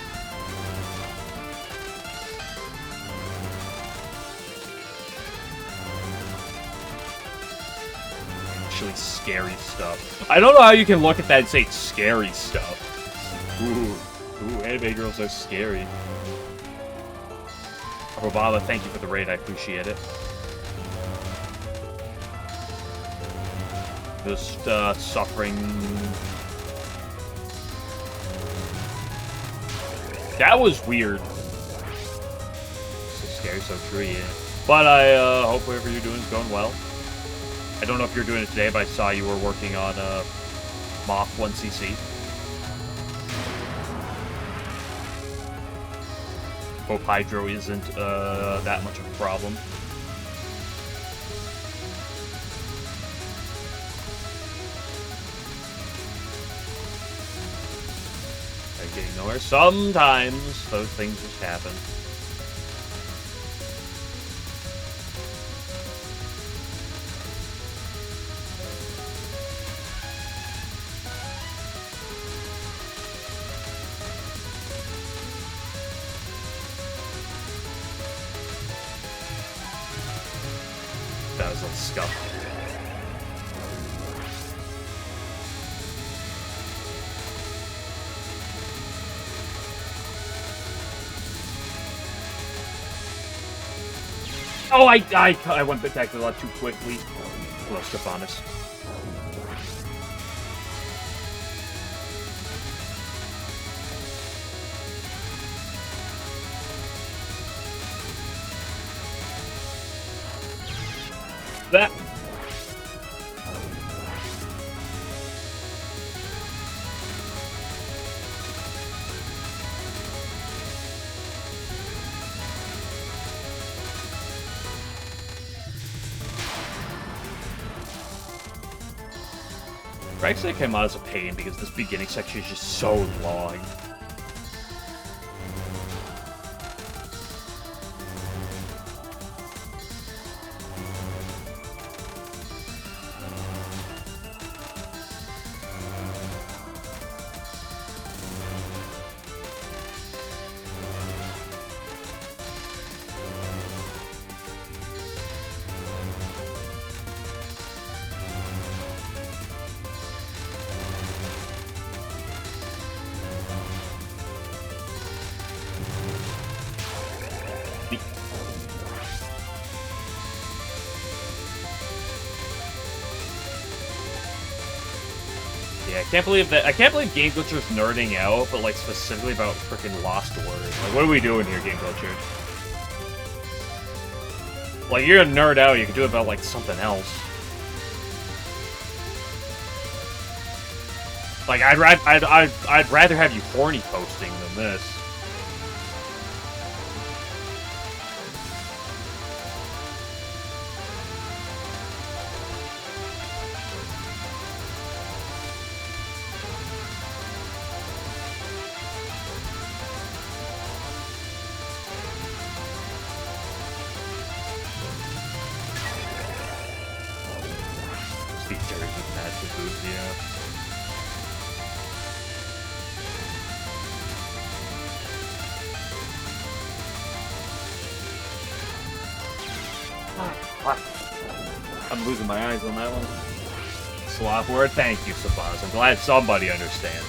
S1: Actually scary stuff. I don't know how you can look at that and say it's scary stuff. Ooh, anime girls are scary. Robala, thank you for the raid, I appreciate it. Just, suffering... That was weird. So scary, so true, yeah. But I hope whatever you're doing is going well. I don't know if you're doing it today, but I saw you were working on Moth 1cc. Hope Hydro isn't that much of a problem. Getting nowhere. Sometimes those things just happen. That was a little scuff. Oh, I went back a lot too quickly. Hello, Stephanus. That. Actually, came out as a pain because this beginning section is just so long. Yeah, I can't believe Game Glitcher's nerding out, but like specifically about freaking Lost Word. Like, what are we doing here, Game Glitcher? Like, you're a nerd out, you can do it about like something else. Like, I'd rather have you horny posting than this. I'm losing my eyes on that one. Slop word? Thank you, Sabaz. I'm glad somebody understands.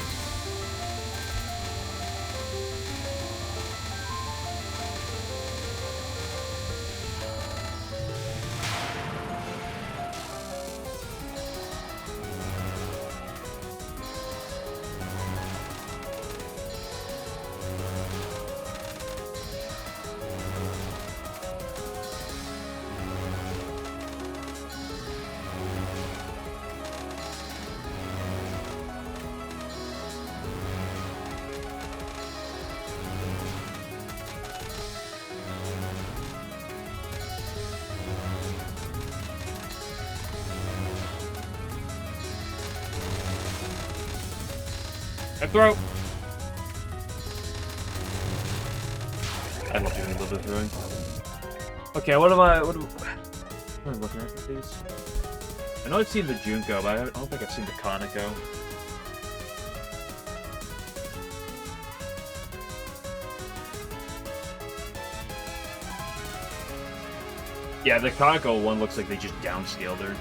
S1: Throw. I love doing a little bit of throwing. Okay, what am I looking at with these? I know I've seen the Junko, but I don't think I've seen the Kaneko. Yeah, the Kaneko one looks like they just downscaled her.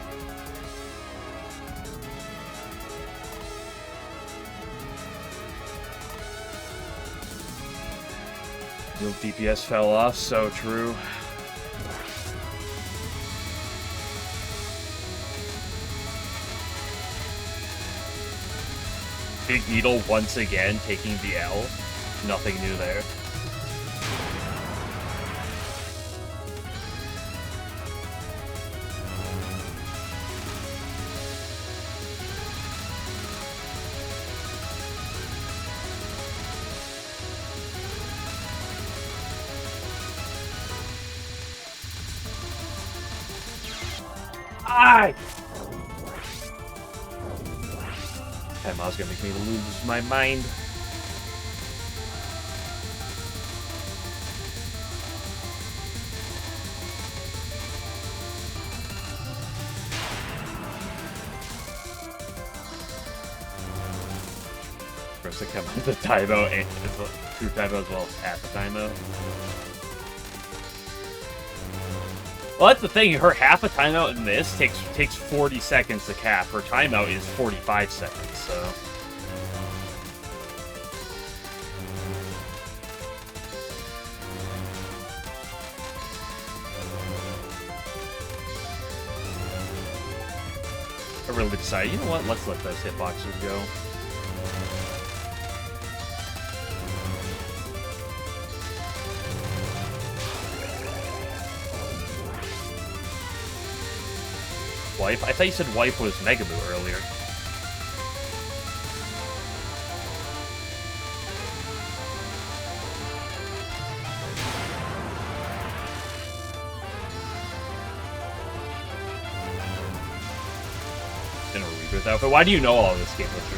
S1: Real DPS fell off, so true. Big Needle once again taking the L. Nothing new there. Timeout's gonna make me lose my mind. First to come out the timeout and true timeout as well as half the timeout. Well, that's the thing. Her half a timeout in this takes 40 seconds to cap. Her timeout is 45 seconds, so... I really decided, you know what? Let's let those hitboxes go. Wipe? I thought you said wipe was Mega Boo earlier. Gonna reboot. Hunter's outfit. Why do you know all this, Game Lister?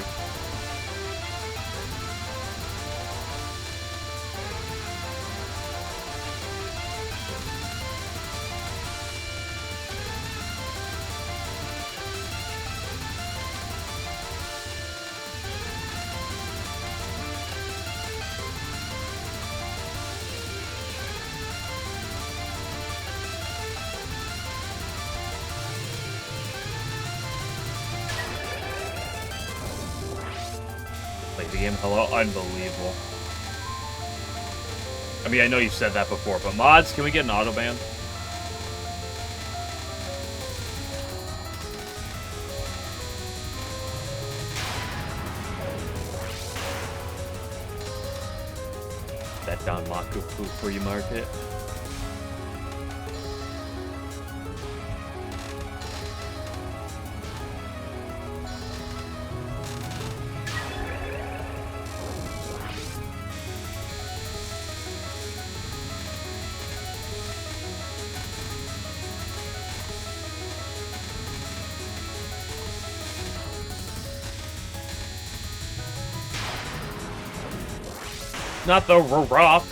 S2: The game, hello, unbelievable. I mean, I know you've said that before, but mods, can we get an auto ban? That Don Maku free market. Not the rock.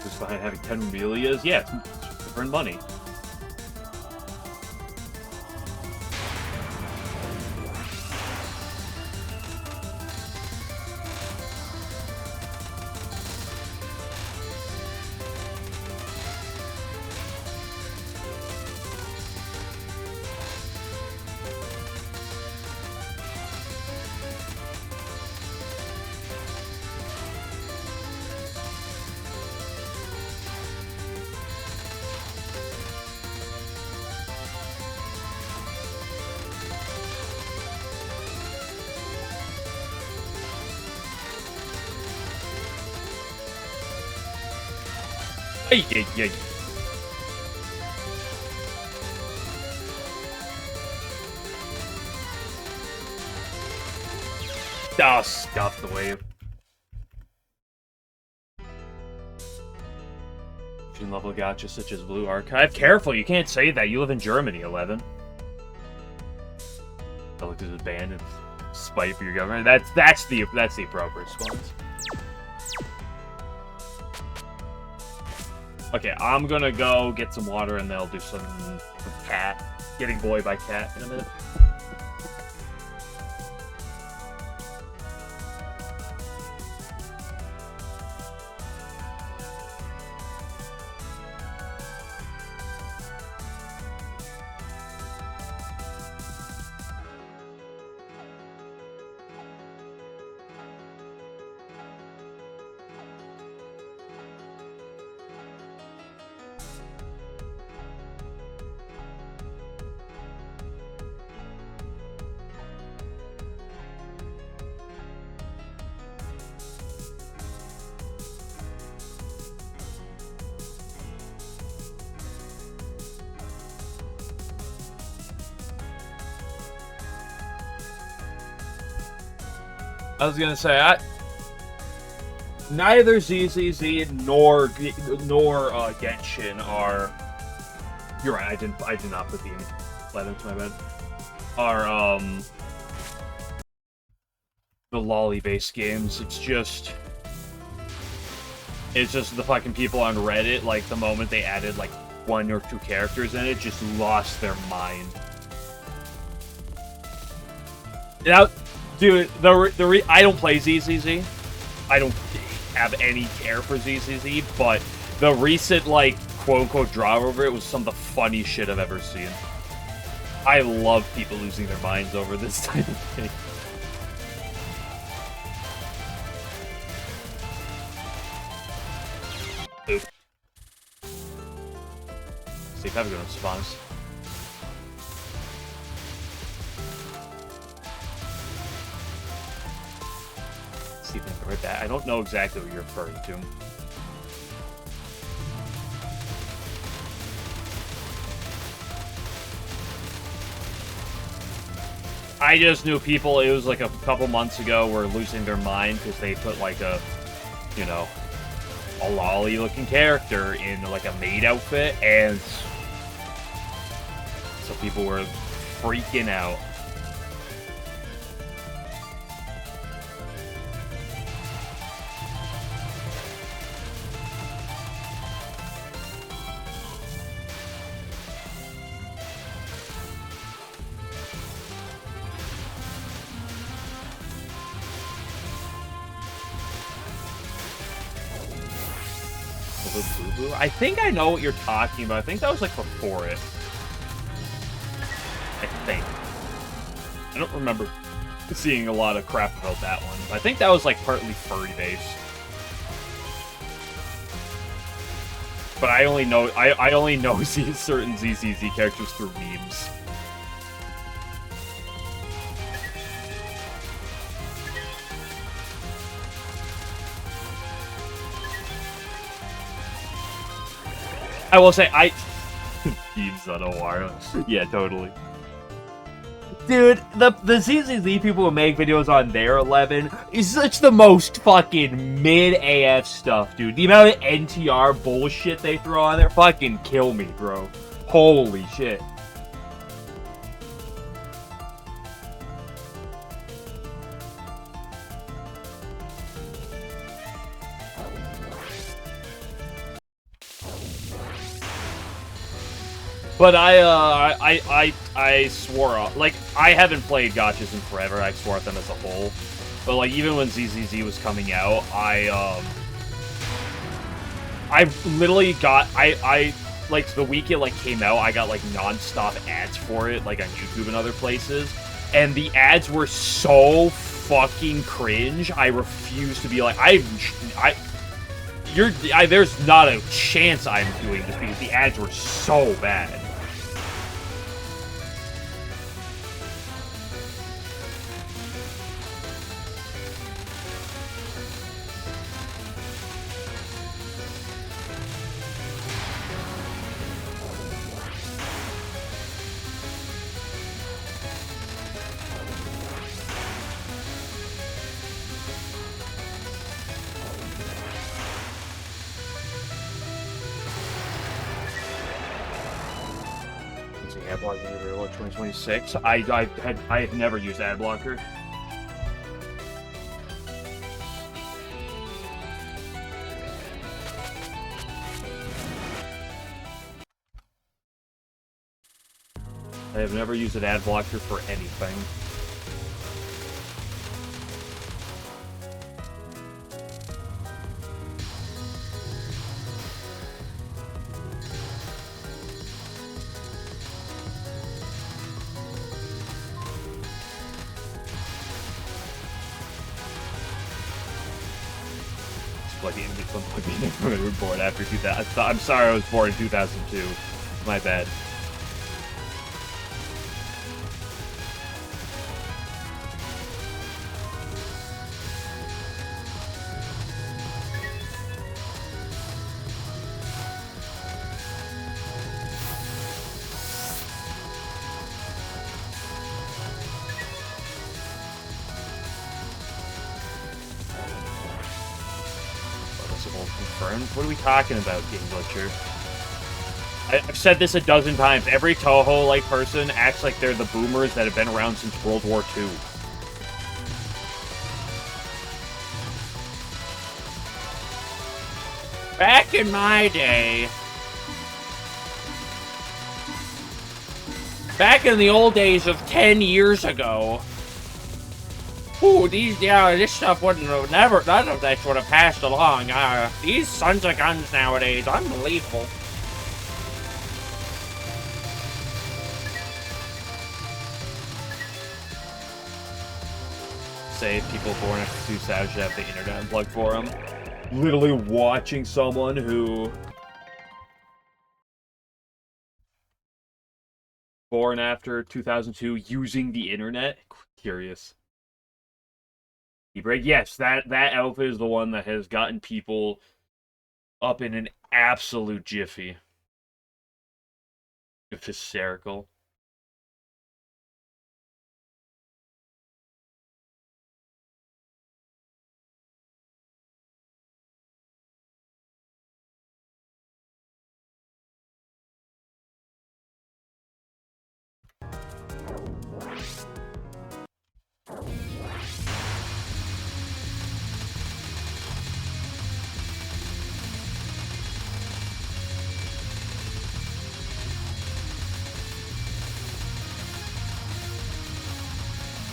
S2: Just behind having 10 Amelias? Yeah, it's to earn money. Yeah. Ah, scuff the wave. Level gotcha such as Blue Archive. Careful, you can't say that. You live in Germany, 11. I looked at the ban and spite for your government. That's the appropriate response. Okay, I'm gonna go get some water and they'll do some cat. Getting boy by cat in a minute. I was gonna say, neither ZZZ nor Genshin are. You're right. I did not put the letters to my bed. Are the lolly-based games. It's just
S1: It's just the fucking people on Reddit, like, the moment they added, like, 1 or 2 characters in it, just lost their mind. Now, dude, I don't play ZZZ. I don't have any care for ZZZ, but the recent, like, quote-unquote drama over it was some of the funniest shit I've ever seen. I love people losing their minds over this type of thing. Oop. See if I have a good response. See if I can write that. I don't know exactly what you're referring to. I just knew people, it was like a couple months ago, were losing their mind because they put like a, you know, a lolly-looking character in like a maid outfit, and so people were freaking out. I think I know what you're talking about. I think that was like before it. I think. I don't remember seeing a lot of crap about that one. I think that was like partly furry based. But I only know I only know certain ZZZ characters through memes. I will say, Beams on a wireless. Yeah, totally. Dude, the ZZZ people who make videos on their 11 is such the most fucking mid-AF stuff, dude. The amount of NTR bullshit they throw on there fucking kill me, bro. Holy shit. But I swore off. Like, I haven't played gachas in forever. I swore at them as a whole. But like, even when ZZZ was coming out, I literally got like the week it like came out, I got like non-stop ads for it, like on YouTube and other places, and the ads were so fucking cringe. I refuse to be like, there's not a chance I'm doing this because the ads were so bad. Ad blocker in 2026. I have never used ad blocker. I have never used an ad blocker for anything. We were born after 2000. I'm sorry I was born in 2002. My bad. Confirmed? What are we talking about, Game Butcher? I've said this a dozen times. Every Touhou-like person acts like they're the boomers that have been around since World War II.
S3: Back in my day, back in the old days of 10 years ago, ooh, this stuff wouldn't have none of this would have passed along. These sons of guns nowadays, unbelievable.
S1: Say people born after 2000 should have the internet unplugged for them.
S2: Literally watching someone who
S1: Born after 2002 using the internet. Curious. Break. Yes, that outfit is the one that has gotten people up in an absolute jiffy. It's hysterical.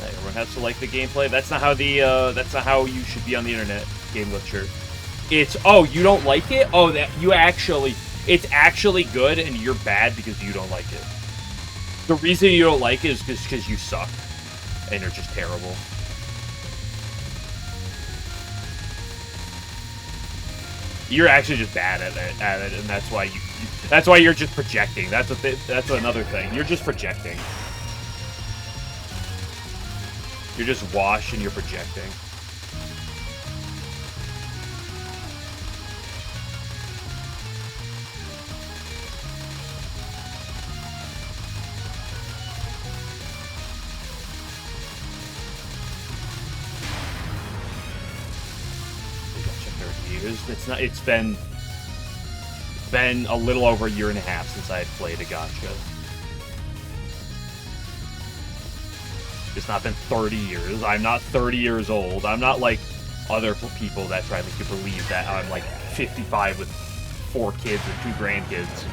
S1: Everyone has to like the gameplay. That's not how that's not how you should be on the internet. Game Glitcher. It's you don't like it? Oh, it's actually good and you're bad because you don't like it. The reason you don't like it is because you suck and you're just terrible. You're actually just bad at it, and that's why you're just projecting. That's another thing. You're just projecting. You're just washed and you're projecting. It's been a little over a year and a half since I had played a gacha. It's not been 30 years. I'm not 30 years old. I'm not like other people that try to make you believe that I'm like 55 with 4 kids and 2 grandkids.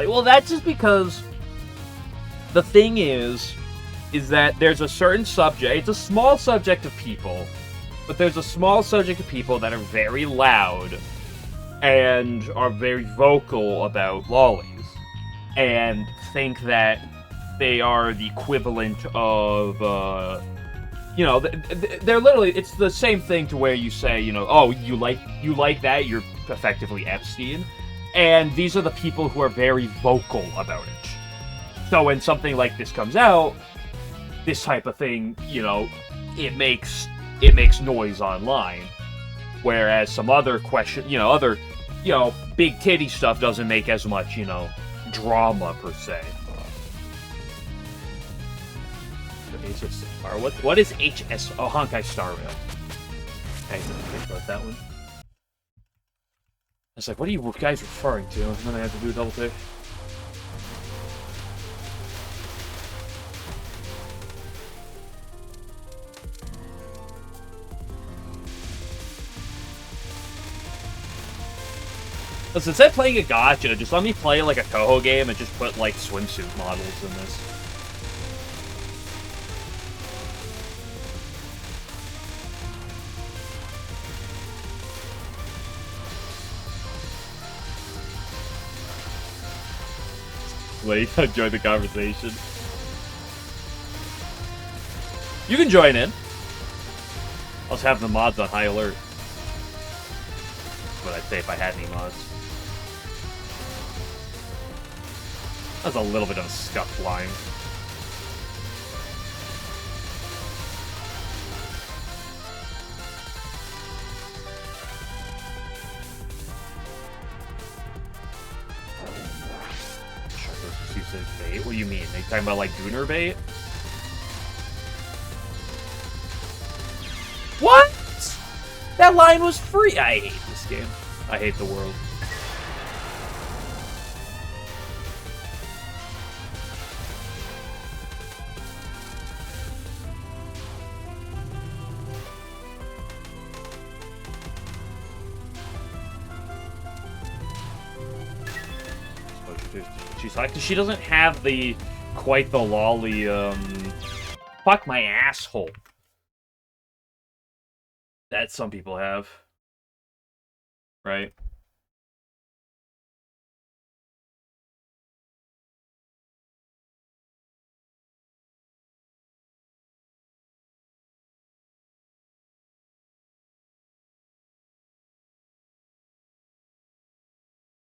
S1: Well, that's just because the thing is that there's a certain subject. It's a small subject of people, but there's a small subject of people that are very loud and are very vocal about lollies and think that they are the equivalent of, they're literally, it's the same thing to where you say, oh, you like that, you're effectively Epstein. And these are the people who are very vocal about it. So when something like this comes out, this type of thing, it makes noise online. Whereas some other big titty stuff doesn't make as much, drama per se. What is HS? Oh, Honkai Star Rail. Okay, think about that one. I was like, what are you guys referring to? And then I had to do a double take. Listen, instead of playing a gacha, just let me play like a Touhou game and just put like swimsuit models in this. Wait, enjoy the conversation. You can join in. I'll just have the mods on high alert. That's what I'd say if I had any mods. That's a little bit of a scuffed line. expensive bait? What do you mean? Are you talking about, like, Gooner bait? What? That line was free! I hate this game. I hate the world. She's like, she doesn't have the quite the lolly. Fuck my asshole. That some people have, right?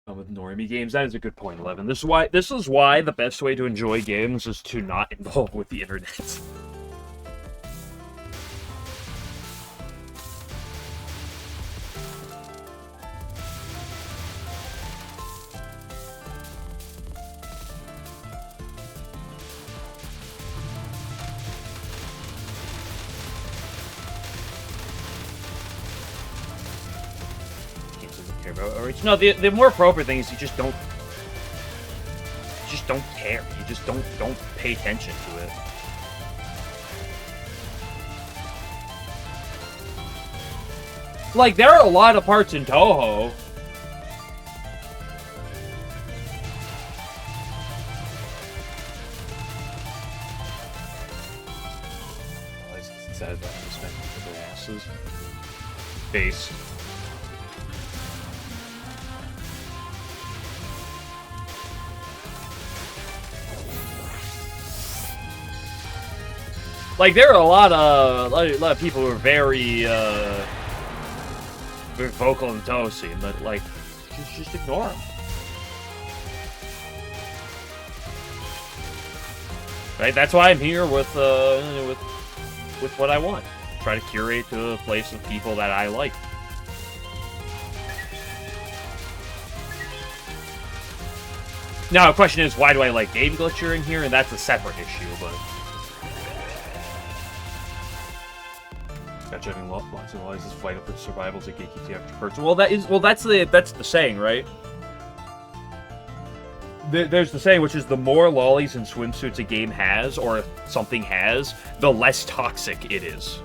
S1: With normie games, that is a good point, 11. This is why the best way to enjoy games is to not involve with the internet. No, the more appropriate thing is you just don't care. You just don't pay attention to it. Like, there are a lot of parts in Touhou. It's sad that I'm spending for their asses. Base. Like, there are a lot of people who are very vocal in the Touhou scene, but, like, just ignore them. Right? That's why I'm here with what I want. Try to curate to a place of people that I like. Now, the question is, why do I like Game Glitcher in here? And that's a separate issue, but... Checking lots of lies is vital for survival to gatekeep the extra person. Well, that's the saying, right? There's the saying, which is the more lollies and swimsuits a game has, or something has, the less toxic it is.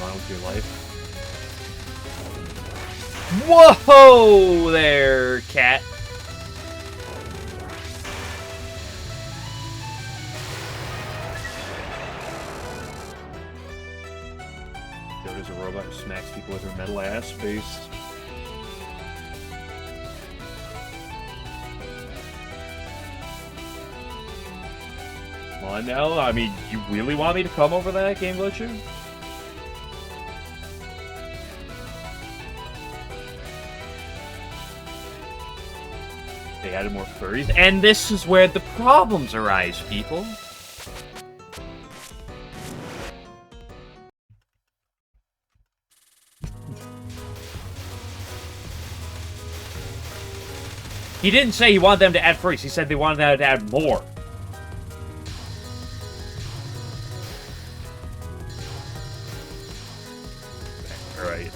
S1: With your life. Whoa there, cat. Yoda's a robot who smacks people with her metal ass face. Come on now, I mean, you really want me to come over that, Game Glitcher? They added more furries, and this is where the problems arise, people. He didn't say he wanted them to add furries, he said they wanted them to add more. Alright.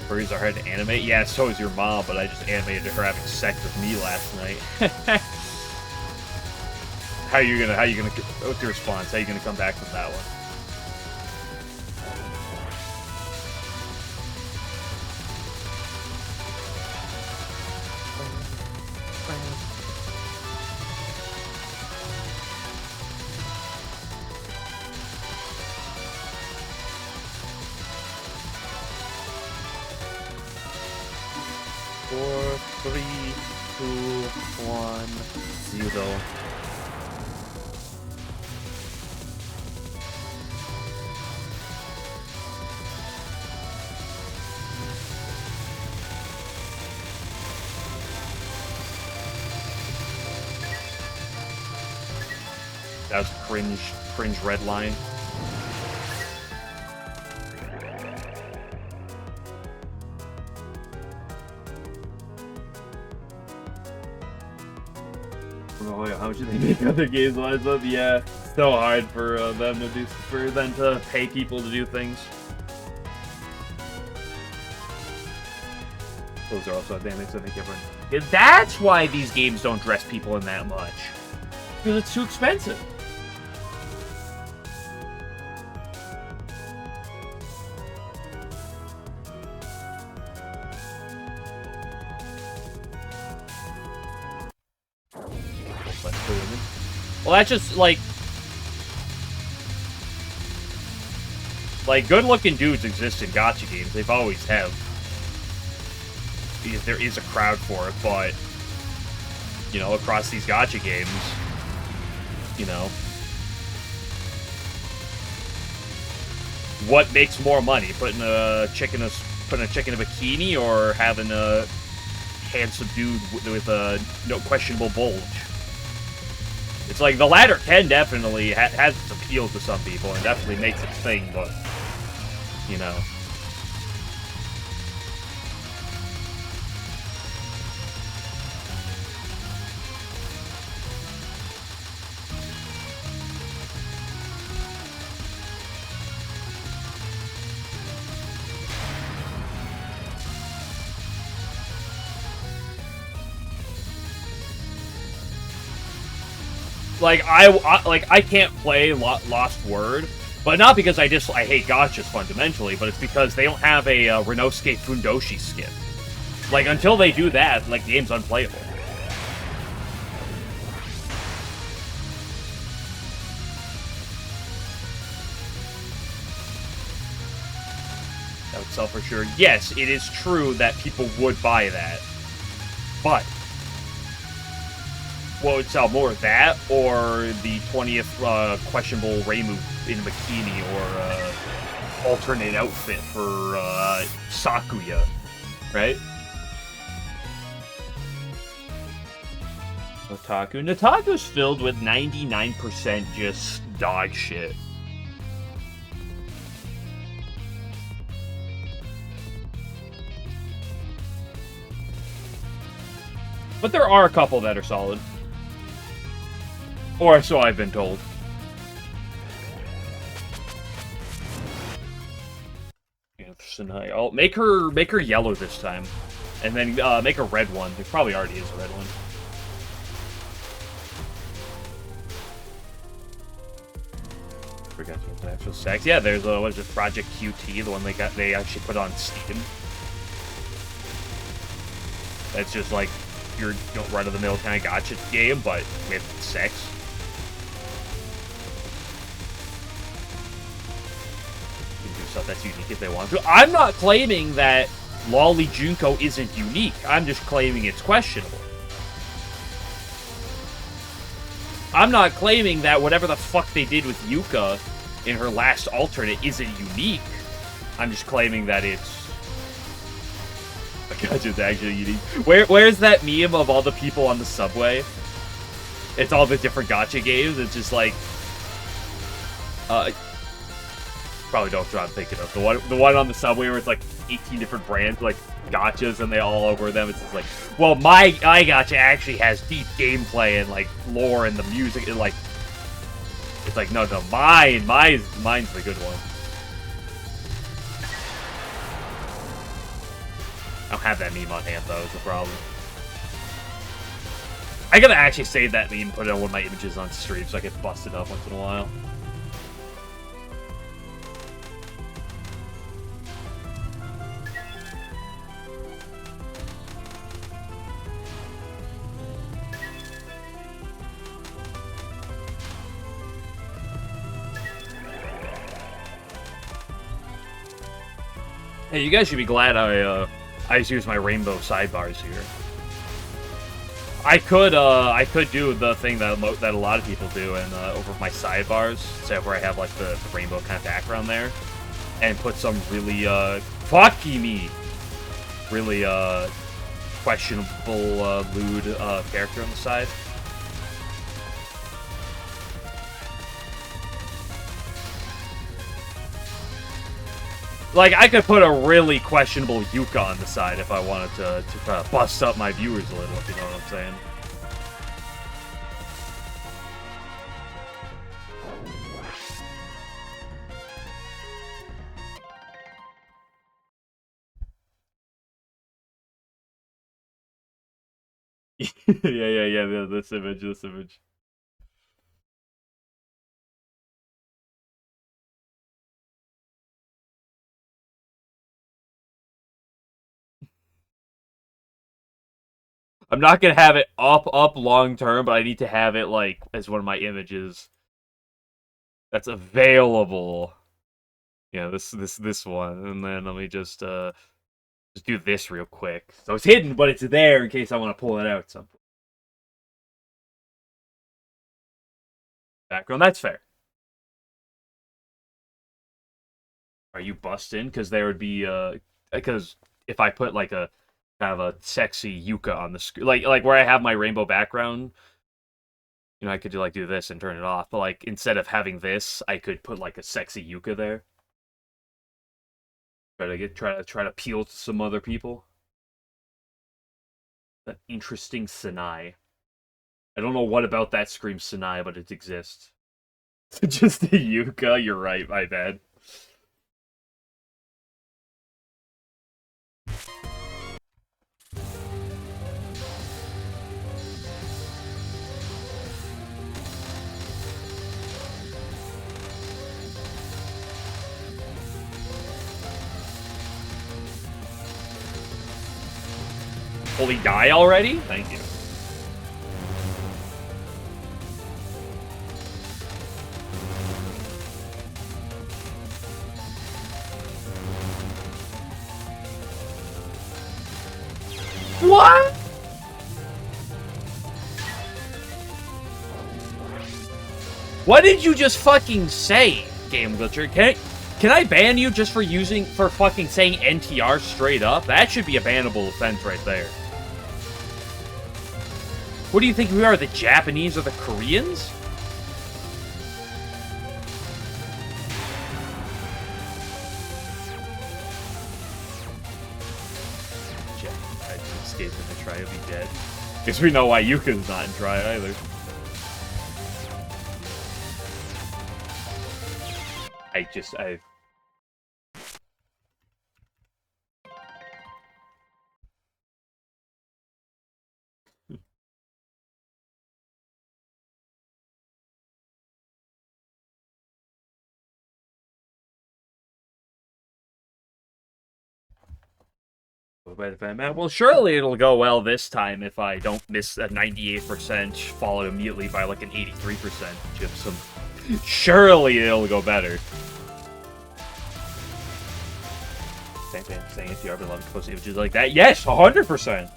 S1: Furries are hard to animate? Yeah, so is your mom, but I just animated her having sex with me last night. How you gonna, what's your response? How you gonna come back from that one? Four, 3, 2, 1, 0. That was cringe red line. Oh, yeah, how much do they make other games lines up? Yeah, so hard for them to do, for them to pay people to do things. Those are also dynamics that make everyone. Yeah, that's why these games don't dress people in that much. Because it's too expensive. Well, that's just, like, good-looking dudes exist in gacha games. They've always have. Because there is a crowd for it, but, you know, across these gacha games, you know, what makes more money? Putting a chick in a bikini or having a handsome dude with a questionable bulge? It's like the latter can definitely has its appeal to some people and definitely makes its thing, but you know. Like, I can't play Lost Word, but not because I hate gachas fundamentally, but it's because they don't have a Renosuke Fundoshi skin. Like, until they do that, like, the game's unplayable. That would sell for sure. Yes, it is true that people would buy that, but what would sell more, that or the 20th questionable Reimu in a bikini or alternate outfit for Sakuya, right? Otaku. Nataku's filled with 99% just dog shit. But there are a couple that are solid. Or so I've been told. I'll make her yellow this time, and then make a red one. There probably already is a red one. Forgot to actual sex. Yeah, there's what is it, Project QT, the one they actually put on Steam. That's just like your run-of-the-mill kind of gacha game, but with sex. Stuff that's unique if they want to. I'm not claiming that Lolly Junko isn't unique. I'm just claiming it's questionable. I'm not claiming that whatever the fuck they did with Yuka in her last alternate isn't unique. I'm just claiming that it's just actually unique. Where's that meme of all the people on the subway? It's all the different gacha games. It's just like probably don't know what I'm thinking of. The one on the subway where it's like 18 different brands, like gachas, and they all over them. It's just like, well, my gacha actually has deep gameplay and like lore and the music. And like, it's like no, mine's the good one. don't have that meme on hand, though, is the problem. I gotta actually save that meme and put it on one of my images on stream so I get busted up once in a while. Hey, you guys should be glad I just used my rainbow sidebars here. I could do the thing that a lot of people do, and over my sidebars, so where I have like the rainbow kind of background there, and put some really really questionable lewd character on the side. Like, I could put a really questionable Yuka on the side if I wanted to bust up my viewers a little, if you know what I'm saying. Yeah, this image. I'm not gonna have it up long term, but I need to have it like as one of my images that's available. Yeah, this one, and then let me just do this real quick. So it's hidden, but it's there in case I want to pull it out at some point. Background, that's fair. Are you busting? Because there would be because if I put like a kind of a sexy Yuka on the screen, like where I have my rainbow background, you know, I could do this and turn it off. But like instead of having this, I could put like a sexy Yuka there. Try to appeal to some other people. That interesting Sinai. I don't know what about that screams Sinai, but it exists. Just a Yuka. You're right. My bad. Will he die already? Thank you. What? What did you just fucking say, Game Glitcher? Can I ban you just for fucking saying NTR straight up? That should be a bannable offense right there. What do you think we are, the Japanese or the Koreans? Escape in the try, he'll be dead. Guess we know why Yuka's not in try either. I Well, surely it'll go well this time if I don't miss a 98% followed immediately by like an 83% gypsum. Surely it'll go better. Saying if you ever love to post images like that. Yes, 100%.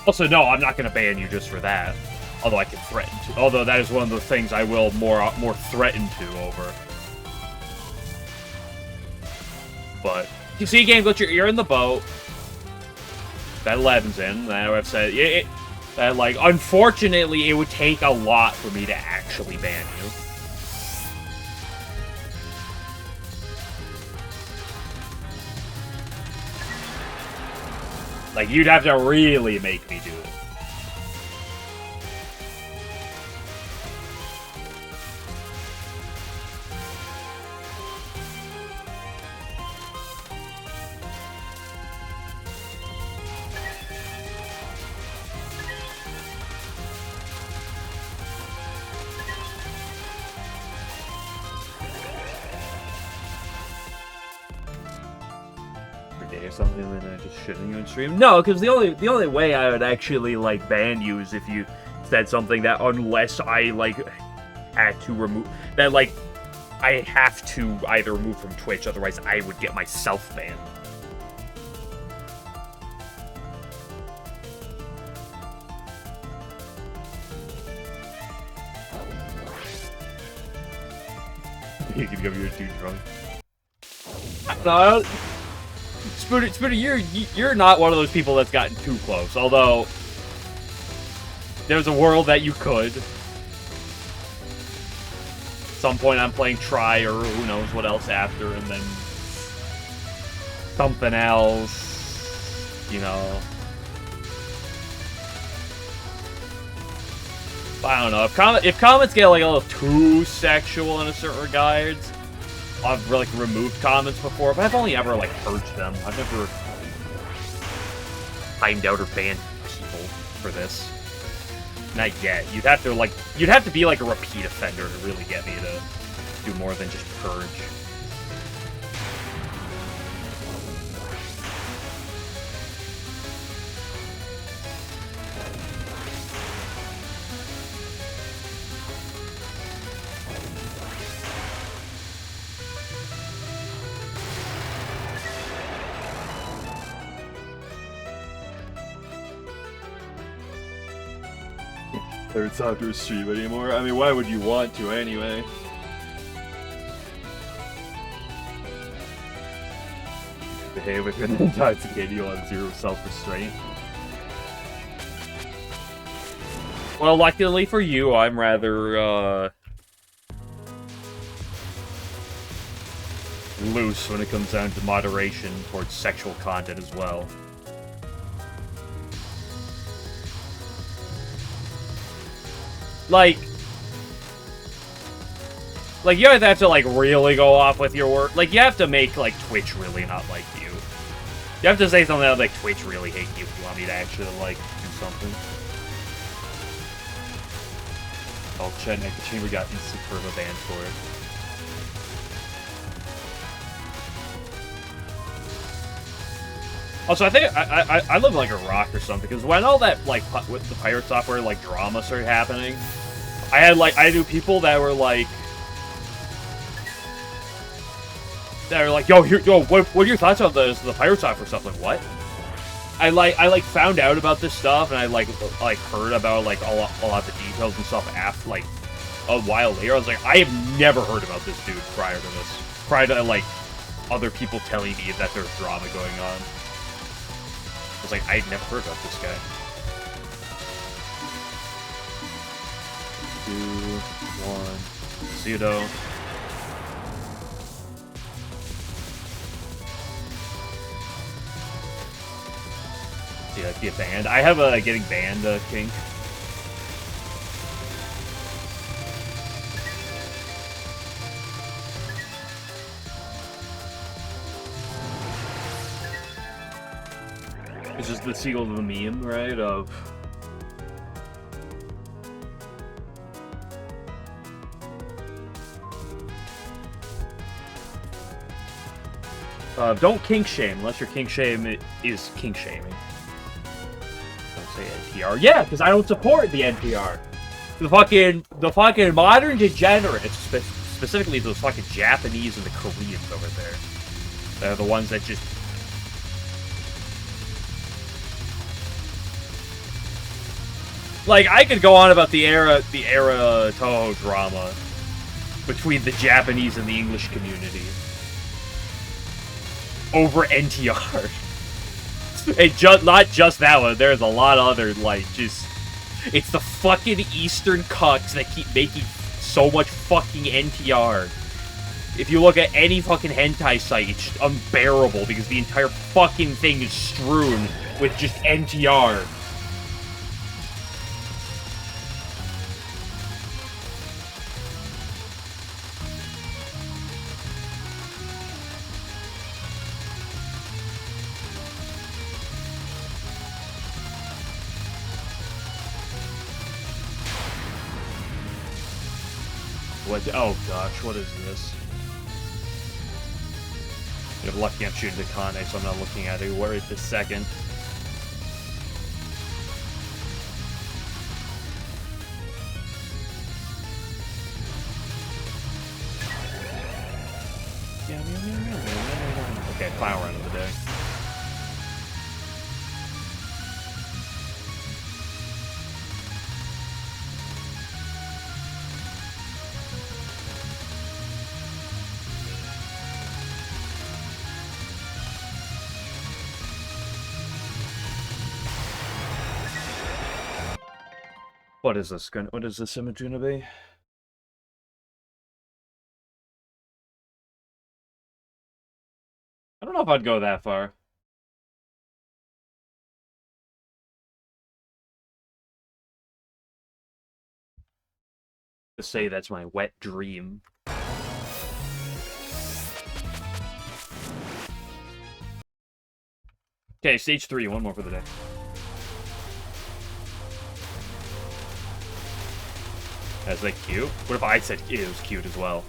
S1: Also, no, I'm not going to ban you just for that. Although I can threaten to. Although that is one of the things I will more threaten to over. But you see, Game Glitcher, you're in the boat. That 11's in. Now I've said That, like, unfortunately, it would take a lot for me to actually ban you. Like, you'd have to really make me do it. Or something, and then I just shitting you on stream. No, because the only way I would actually like ban you is if you said something that unless I like had to remove that, like I have to either remove from Twitch, otherwise I would get myself banned. You can go, you're too drunk. No. Spooter, you're not one of those people that's gotten too close, although there's a world that you could. At some point I'm playing Try or who knows what else after, and then something else, you know. I don't know, if comments get like a little too sexual in a certain regards, I've like removed comments before, but I've only ever like purged them. I've never timed out or banned people for this. Not yet. You'd have to be like a repeat offender to really get me to do more than just purge. Third time to stream anymore? I mean, why would you want to anyway? Behave like an intoxicated, you on zero self-restraint. Well, luckily for you, I'm rather, loose when it comes down to moderation towards sexual content as well. Like, you have to, like, really go off with your work. Like, you have to make, like, Twitch really not like you. You have to say something that, like, Twitch really hate you if you want me to actually, like, do something. Oh, Chet Nick, the Chamber got instant perma banned for it. Also, I think I live like a rock or something, because when all that, like, with the pirate software, like, drama started happening, I knew people that were like, yo, what are your thoughts on the pirate software stuff? Like, what? I found out about this stuff, and I like heard about, like, a lot of the details and stuff after, like, a while later. I was like, I have never heard about this dude prior to this. Prior to, like, other people telling me that there's drama going on. I was like, I'd never heard about this guy. 2, 1, pseudo. See, like, get banned. I have a getting banned kink. It's just the sequel to the meme, right? Of don't kink shame unless your kink shame is kink shaming. Don't say NPR. Yeah, because I don't support the NPR. The fucking modern degenerates, specifically those fucking Japanese and the Koreans over there. They're the ones that just. Like, I could go on about the era Touhou drama between the Japanese and the English community over NTR. And not just that one, there's a lot of other, like, just It's the fucking Eastern cucks that keep making so much fucking NTR. If you look at any fucking hentai site, it's just unbearable because the entire fucking thing is strewn with just NTR. What? Oh gosh, what is this? If lucky I'm shooting the Kane, so I'm not looking at it right this second. Okay, final round of the day. What is this image gonna be? I don't know if I'd go that far. To say that's my wet dream. Okay, stage 3, one more for the day. Is that cute? What if I said it was cute as well?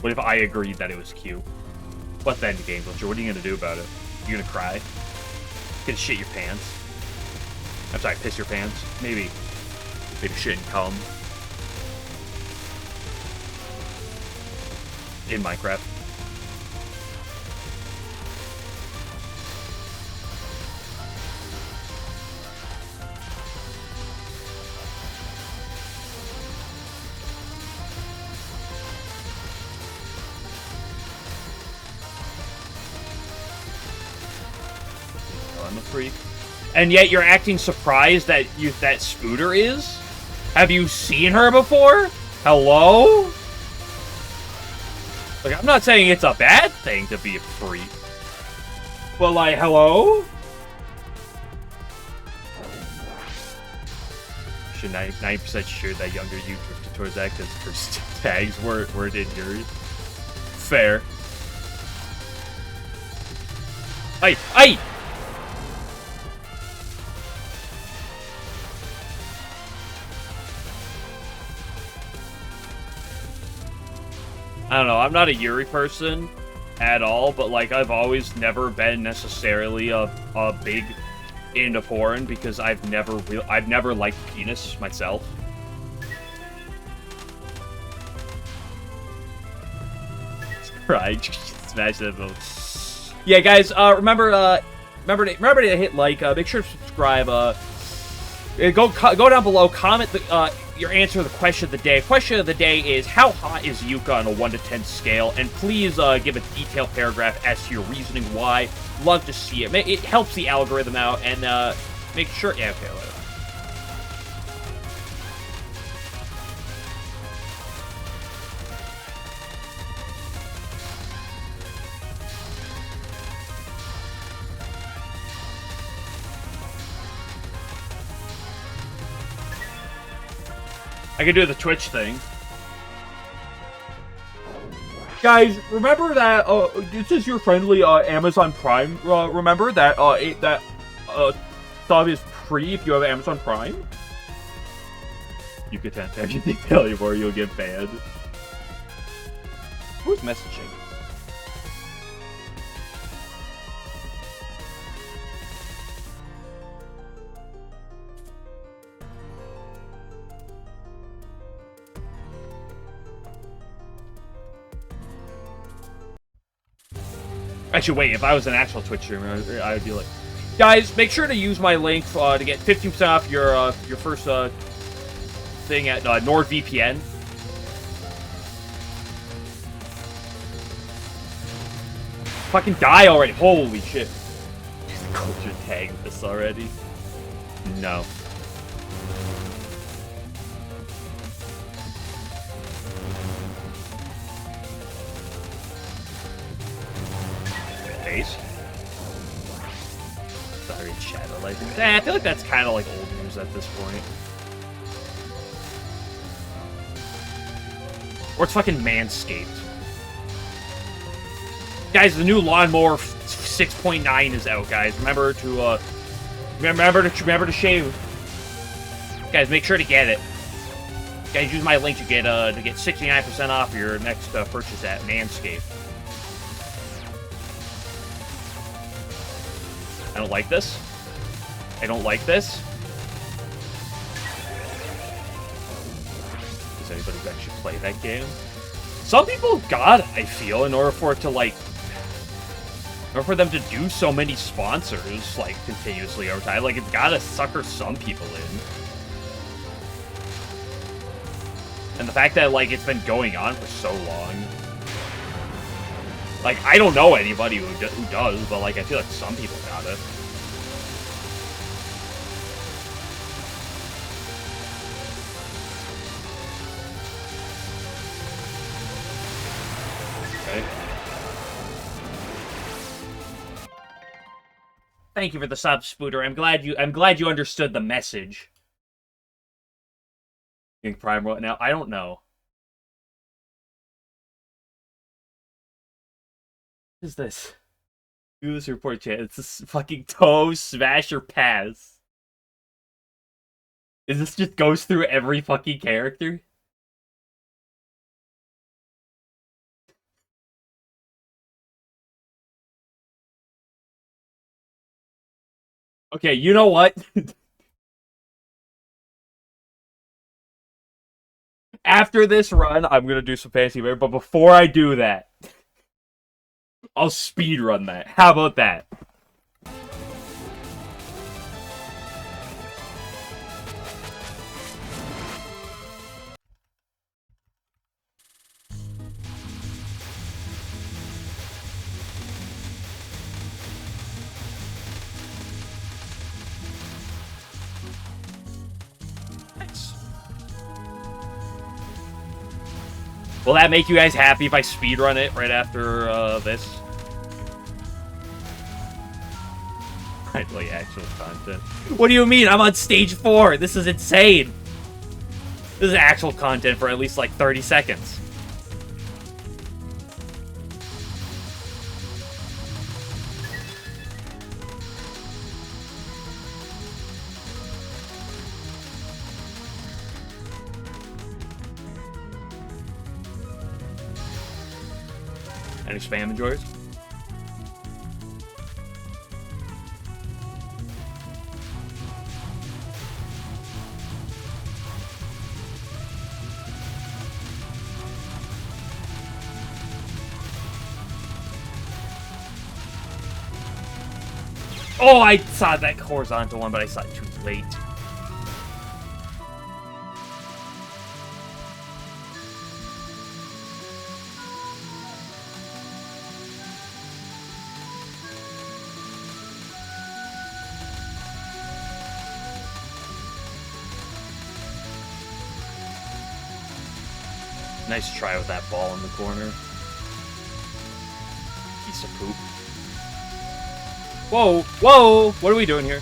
S1: What if I agreed that it was cute? What then, Game Butcher? What are you gonna do about it? You gonna cry? You gonna shit your pants? I'm sorry, piss your pants? Maybe shit and cum. In Minecraft. I'm a freak. And yet you're acting surprised that that Spooter is? Have you seen her before? Hello? Like, I'm not saying it's a bad thing to be a freak. But, like, hello? Should 90% sure that younger you drifted towards that because her tags weren't in yours. Fair. Ay! I don't know, I'm not a Yuri person at all, but like I've always never been necessarily a big into porn because I've never liked penis myself. Right, smash that vote. Yeah, guys, remember to hit like, make sure to subscribe, go down below, comment your answer to the question of the day. Question of the day is, how hot is Yuka on a 1 to 10 scale? And please give a detailed paragraph as to your reasoning why. Love to see it. It helps the algorithm out, and make sure... Yeah, okay, whatever. I can do the Twitch thing. Guys, remember that, this is your friendly, Amazon Prime, remember that, sub is free if you have Amazon Prime? You could tell everything tell you or you'll get banned. Who's messaging? Actually, wait, if I was an actual Twitch streamer, I would be like, guys, make sure to use my link to get 15% off your first thing at NordVPN. Fucking die already! Holy shit! Culture tagged this already. No. I feel like that's kind of like old news at this point. Or it's fucking Manscaped. Guys, the new Lawnmower 6.9 is out, guys. Remember to shave. Guys, make sure to get it. Guys, use my link to get 69% off your next purchase at Manscaped. I don't like this. I don't like this. Does anybody actually play that game? Some people got it, I feel, in order for it to, like... In order for them to do so many sponsors, like, continuously over time. Like, it's gotta sucker some people in. And the fact that, like, it's been going on for so long. Like, I don't know anybody who does, but, like, I feel like some people got it. Okay. Thank you for the sub, Spooter. I'm glad you understood the message. Getting Prime right now? I don't know. What is this? Do this report chat. It's this fucking Touhou Smash or Pass. Is this just goes through every fucking character? Okay, you know what? After this run, I'm gonna do some fantasy bear, but before I do that, I'll speed run that. How about that? Nice. Will that make you guys happy if I speedrun it right after this? Finally, actual content. What do you mean? I'm on stage 4. This is insane. This is actual content for at least like 30 seconds. Any spam enjoyers? Oh, I saw that horizontal one, but I saw it too late. Nice try with that ball in the corner. Piece of poop. Whoa, whoa! What are we doing here?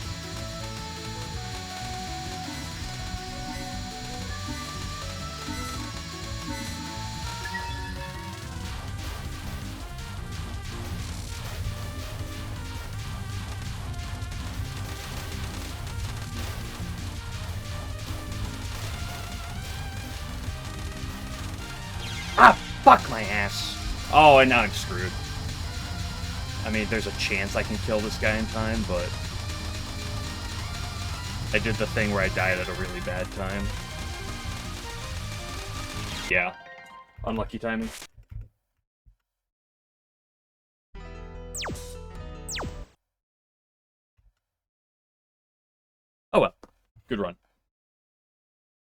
S1: Ah, fuck my ass. Oh, and now I'm screwed. I mean, there's a chance I can kill this guy in time, but I did the thing where I died at a really bad time. Yeah. Unlucky timing. Oh well. Good run.